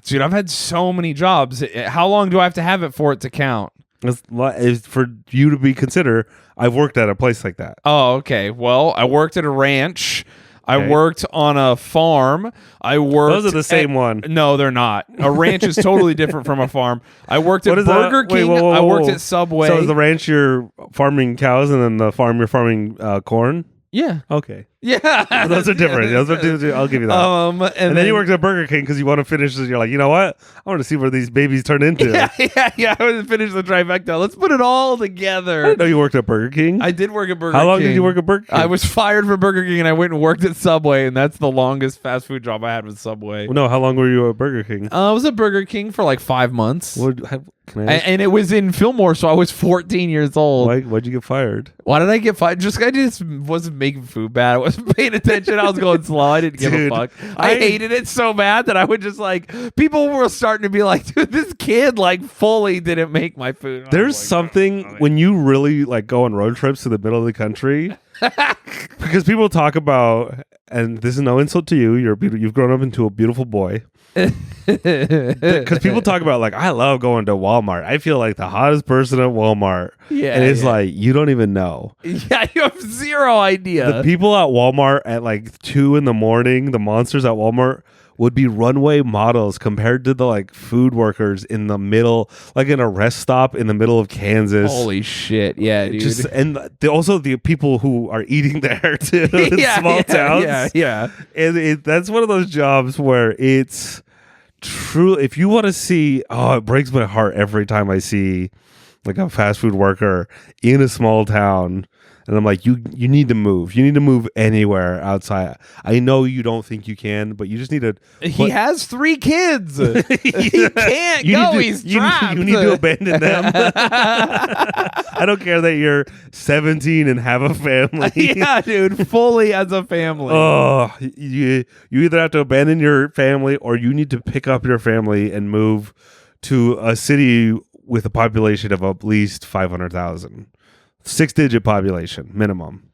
Dude, I've had so many jobs. How long do I have to have it for it to count? It's for you to be considered. I've worked at a place like that. Oh, okay. Well, I worked at a ranch. I worked on a farm. I worked. Those are the same one. No, they're not. A ranch is totally different from a farm. I worked at What is Burger that? Wait, King. whoa, I worked whoa. at Subway. So is the ranch you're farming cows, and then the farm you're farming corn? Yeah. Okay. Yeah. Those are different. I'll give you that. And then you worked at Burger King because you want to finish this. You're like, you know what? I want to see where these babies turn into. Yeah. I want to finish the trifecta. Let's put it all I together. didn't know you worked at Burger King. I did work at Burger King. How long did you work at Burger King? I was fired from Burger King and I went and worked at Subway, and that's the longest fast food job I had with Subway. Well, no, how long were you at Burger King? I was at Burger King for like 5 months. Can I ask? And it was in Fillmore, so I was 14 years old. Why'd you get fired? Why did I get fired? I just wasn't making food bad. I wasn't paying attention. I was going slow. I didn't give a Dude, fuck. I hated it so bad that I would just people were starting to be like, dude, this kid fully didn't make my food. And There's something when you really go on road trips to the middle of the country, because people talk about, and this is no insult to you, you've grown up into a beautiful boy. Because people talk about I love going to Walmart. I feel like the hottest person at Walmart. Yeah, and it's you don't even know. Yeah, you have zero idea. The people at Walmart at 2 a.m, the monsters at Walmart would be runway models compared to the food workers in the middle, in a rest stop in the middle of Kansas. Holy shit! Yeah, dude. Also the people who are eating there too in small towns. Yeah. And that's one of those jobs where it's true. If you want to see, it breaks my heart every time I see a fast food worker in a small town. And I'm like, you need to move. You need to move anywhere outside. I know you don't think you can, but you just need to. He has 3 kids. He can't go. He's trapped. You need to abandon them. I don't care that you're 17 and have a family. Yeah, dude, fully as a family. Oh, you either have to abandon your family or you need to pick up your family and move to a city with a population of at least 500,000. 6-digit population minimum.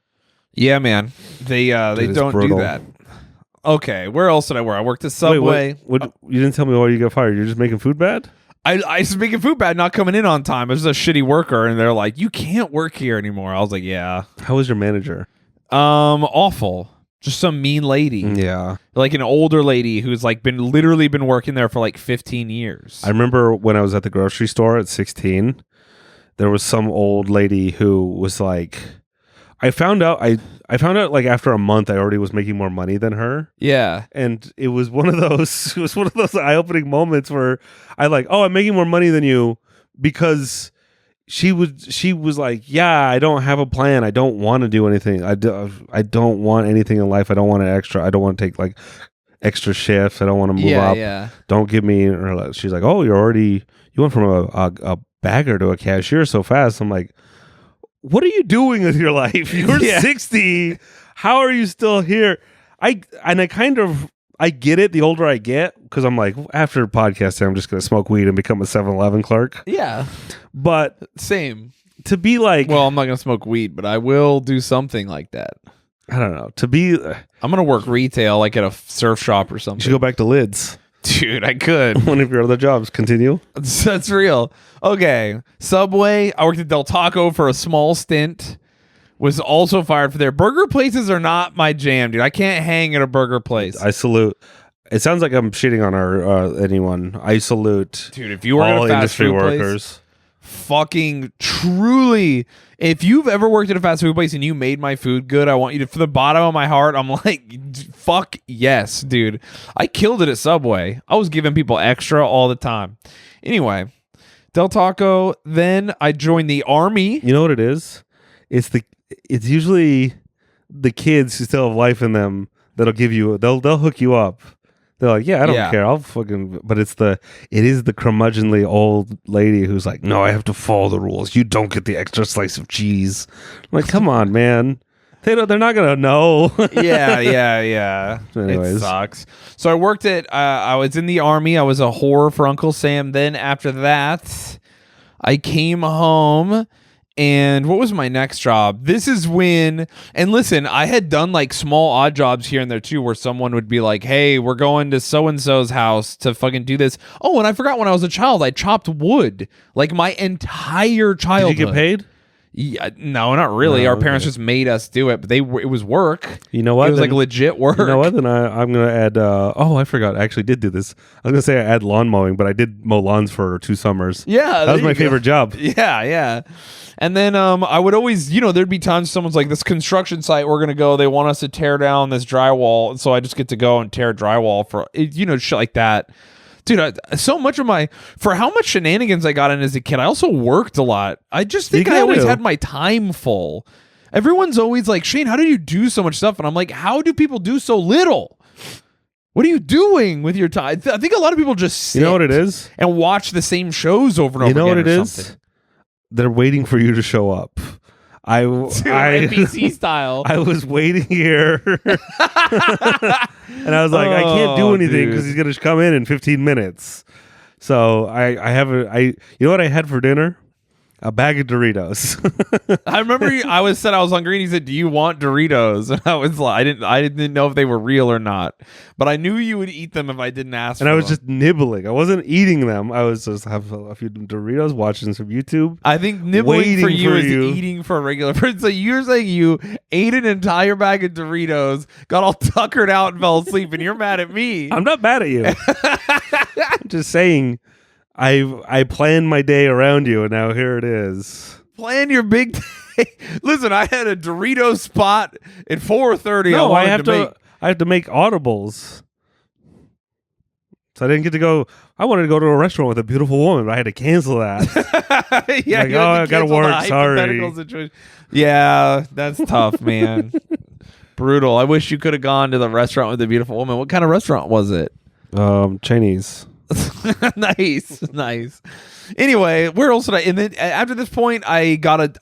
Yeah, man. They don't brutal. do that. Okay, where else did I work? I worked at Subway. What, you didn't tell me why you got fired. You're just making food bad? I was making food bad, not coming in on time. I was a shitty worker, and they're like, "You can't work here anymore." I was like, "Yeah." How was your manager? Awful. Just some mean lady. Yeah. An older lady who's literally been working there for 15 years. I remember when I was at the grocery store at 16, there was some old lady who was I found out after a month I already was making more money than her. Yeah. And it was one of those eye-opening moments where I'm making more money than you, because she was like, yeah, I don't have a plan. I don't want to do anything. I don't want anything in life. I don't want an extra. I don't want to take extra shifts. I don't want to move up. Yeah. Don't give me. Or she's like, oh, you went from a bagger to a cashier so fast. I'm like, what are you doing with your life? You're 60. How are you still here? I get it the older I get, because I'm like, after podcasting, I'm just going to smoke weed and become a 7-Eleven clerk. Yeah. But same. To be well, I'm not going to smoke weed, but I will do something like that. I don't know. To be, I'm going to work retail, at a surf shop or something. You should go back to lids. Dude, I could. One of your other jobs. Continue. That's real. Okay. Subway. I worked at Del Taco for a small stint. Was also fired for there. Burger places are not my jam, dude. I can't hang at a burger place. I salute. It sounds like I'm shitting on anyone. I salute. Dude, if you work all at a fast industry food workers. Place, fucking truly, if you've ever worked at a fast food place and you made my food good, I want you to, from the bottom of my heart, I'm like, fuck yes, dude. I killed it at Subway. I was giving people extra all the time. Anyway, Del Taco. Then I joined the Army. You know what it is? It's usually the kids who still have life in them that'll give you. They'll hook you up. They're like, yeah, I don't Yeah. care. I'll fucking. But it is the curmudgeonly old lady who's like, no, I have to follow the rules. You don't get the extra slice of cheese. I'm like, come on, man. They're not gonna know. Yeah. Anyways. It sucks. So I worked at. I was in the Army. I was a whore for Uncle Sam. Then after that, I came home. And what was my next job? This is when, and listen, I had done like small odd jobs here and there too, where someone would be like, hey, we're going to so-and-so's house to fucking do this. Oh, and I forgot when I was a child, I chopped wood like my entire childhood. Did you get paid? Yeah, no, not really. No, Our parents okay. just made us do it, but it was work. You know what? It was Then- like legit work. You know what? Then I'm going to add, I forgot. I actually did do this. I was going to say I add lawn mowing, but I did mow lawns for 2 summers. Yeah. That was there my you go. favorite job. Yeah. And then I would always, there'd be times someone's like, this construction site, we're going to go. They want us to tear down this drywall. And so I just get to go and tear drywall for, shit like that. Dude, so much of for how much shenanigans I got in as a kid, I also worked a lot. I just think You I always gotta. had my time full. Everyone's always like, Shayne, how do you do so much stuff? And I'm like, how do people do so little? What are you doing with your time? I think a lot of people just sit You know what it is? and watch the same shows over and over You know again. what it or is? something. They're waiting for you to show up. I NBC style. I was waiting here, and I was like, I can't do Oh, anything dude. because he's gonna come in 15 minutes. So I have you know what I had for dinner? A bag of Doritos. I remember I was hungry, and he said, "Do you want Doritos?" And I was like, I didn't know if they were real or not, but I knew you would eat them if I didn't ask. And for I was them. just nibbling. I wasn't eating them. I was just have a few Doritos, watching some YouTube. I think nibbling waiting for you for is you. eating for a regular person. So you're saying you ate an entire bag of Doritos, got all tuckered out, and fell asleep, and you're mad at me. I'm not mad at you. I'm just saying, I planned my day around you, and now here it is. Plan your big day. Listen, I had a Dorito spot at 4:30. No, I wanted have to make audibles. So I didn't get to go. I wanted to go to a restaurant with a beautiful woman, but I had to cancel that. Yeah, Like, you had to I gotta cancel the work, sorry. hypothetical situation. Yeah, that's tough, man. Brutal. I wish you could have gone to the restaurant with the beautiful woman. What kind of restaurant was it? Chinese. Nice. Anyway, where else did I? And then after this point, I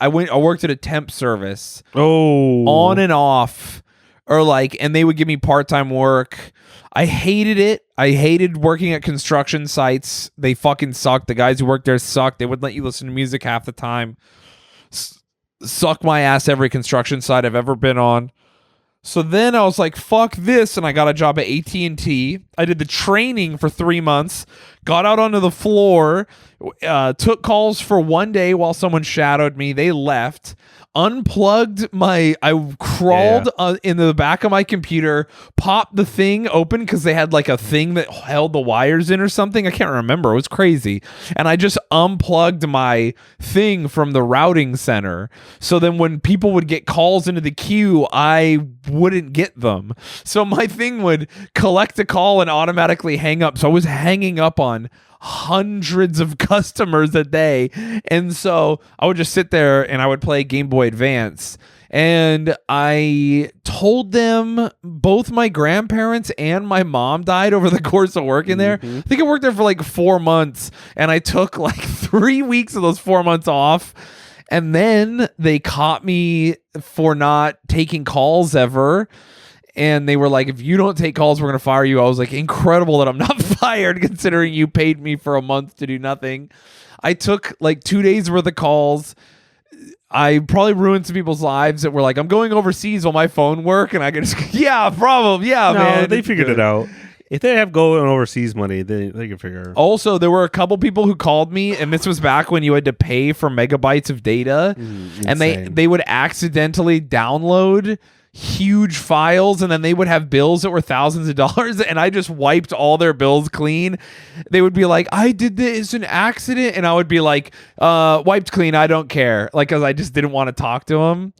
worked at a temp service Oh, on and off, and they would give me part-time work. I hated it. I hated working at construction sites. They fucking sucked. The guys who worked there sucked. They wouldn't let you listen to music half the time. Suck my ass every construction site I've ever been on. So then I was like, fuck this, and I got a job at AT&T. I did the training for 3 months, got out onto the floor, took calls for 1 day while someone shadowed me. They left. I crawled in the back of my computer, popped the thing open because they had like a thing that held the wires in or something. I can't remember. It was crazy. And I just unplugged my thing from the routing center. So then when people would get calls into the queue, I wouldn't get them. So my thing would collect a call and automatically hang up. So I was hanging up on hundreds of customers a day, and so I would just sit there and I would play Game Boy Advance. And I told them both my grandparents and my mom died over the course of working there. I think I worked there for like 4 months, and I took like 3 weeks of those 4 months off. And then they caught me for not taking calls ever. And they were like, if you don't take calls, we're going to fire you. I was like, incredible that I'm not fired considering you paid me for a month to do nothing. I took like 2 days worth of calls. I probably ruined some people's lives that were like, I'm going overseas. Will my phone work? And I could just, yeah, problem. Yeah, no, man. they figured it out. If they have going overseas money, they can figure. Also, there were a couple people who called me, and this was back when you had to pay for megabytes of data, and they would accidentally download huge files, and then they would have bills that were thousands of dollars, and I just wiped all their bills clean. They would be like, I did this an accident, and I would be like, wiped clean, I don't care, like, because I just didn't want to talk to them.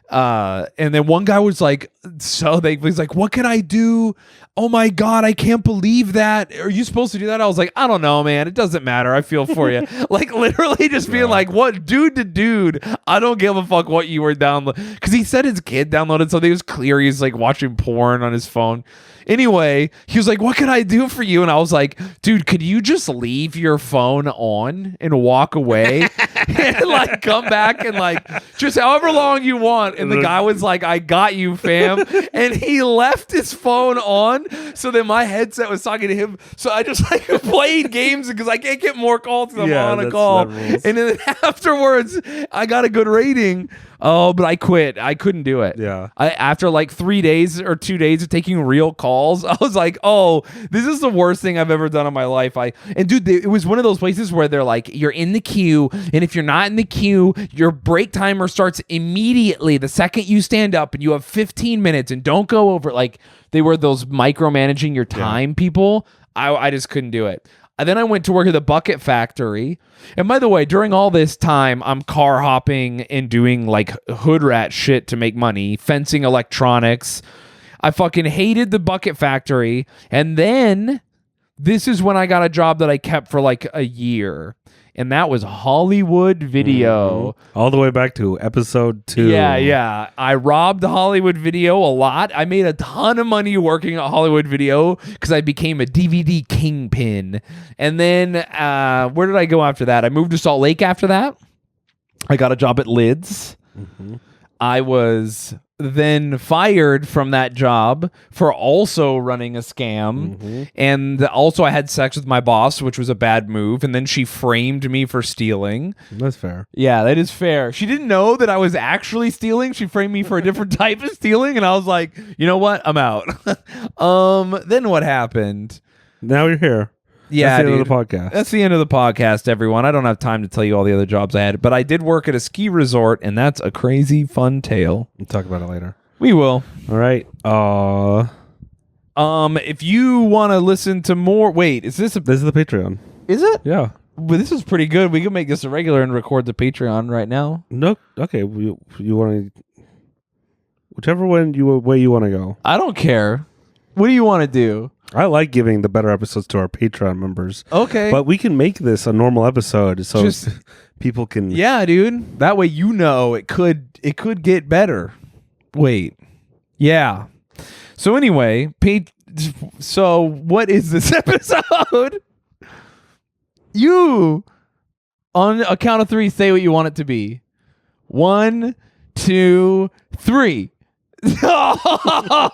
And then one guy was like, he's like, what can I do? Oh my God, I can't believe that. Are you supposed to do that? I was like, I don't know, man. It doesn't matter. I feel for you. Like literally just being like, what, dude to dude, I don't give a fuck what you were downloading. Because he said his kid downloaded something. It was clear he's like watching porn on his phone. Anyway, he was like, what can I do for you? And I was like, dude, could you just leave your phone on and walk away and like come back and like just however long you want? And the guy was like, I got you, fam. And he left his phone on. So then my headset was talking to him. So I just like played games because I can't get more calls because I'm on a call. And then afterwards, I got a good rating. Oh, but I quit. I couldn't do it. Yeah. After like 3 days or 2 days of taking real calls, I was like, oh, this is the worst thing I've ever done in my life. And dude, it was one of those places where they're like, you're in the queue, and if you're not in the queue, your break timer starts immediately the second you stand up, and you have 15 minutes, and don't go over. Like, they were those micromanaging your time people. I just couldn't do it. And then I went to work at the Bucket Factory. And by the way, during all this time, I'm car hopping and doing like hood rat shit to make money, fencing electronics. I fucking hated the Bucket Factory. And then this is when I got a job that I kept for like a year. And that was Hollywood Video. All the way back to episode 2. Yeah. I robbed Hollywood Video a lot. I made a ton of money working at Hollywood Video because I became a DVD kingpin. And then where did I go after that? I moved to Salt Lake after that. I got a job at Lids. I was then fired from that job for also running a scam. And also I had sex with my boss, which was a bad move. And then she framed me for stealing. That's fair. Yeah, that is fair. She didn't know that I was actually stealing. She framed me for a different type of stealing. And I was like, you know what? I'm out. Then what happened? Now you're here. Yeah, that's the end of the podcast. That's the end of the podcast, everyone. I don't have time to tell you all the other jobs I had, but I did work at a ski resort, and that's a crazy fun tale. We'll talk about it later. We will. All right. If you want to listen to more, wait, this is the Patreon? Is it? Yeah. Well, this is pretty good. We can make this a regular and record the Patreon right now. No. Okay. You want to, whichever way you want to go. I don't care. What do you want to do? I like giving the better episodes to our Patreon members. Okay. But we can make this a normal episode so people can... Yeah, dude. That way you know it could get better. Wait. Yeah. So anyway, so what is this episode? You, on a count of 3, say what you want it to be. 1, 2, 3.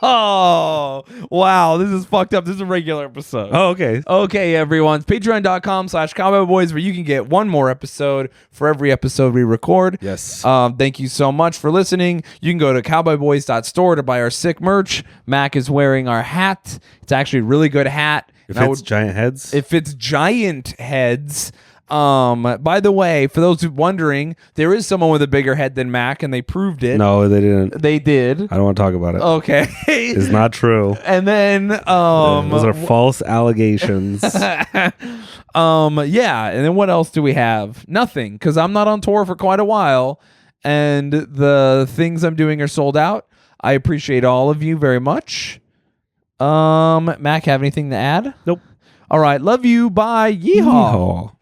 Oh, wow, this is fucked up. This is a regular episode. Oh, okay. Okay, everyone. Patreon.com/cowboyboys, where you can get one more episode for every episode we record. Yes. Thank you so much for listening. You can go to cowboyboys.store to buy our sick merch. Mac is wearing our hat. It's actually a really good hat. If it's giant heads. If it's giant heads. By the way, for those who wondering, there is someone with a bigger head than Mac, and they proved it. No, they didn't. They did. I don't want to talk about it. Okay. It's not true. And then those are false allegations. Yeah, and then what else do we have? Nothing, because I'm not on tour for quite a while, and the things I'm doing are sold out. I appreciate all of you very much. Mac, have anything to add? Nope. All right, love you. Bye. Yeehaw.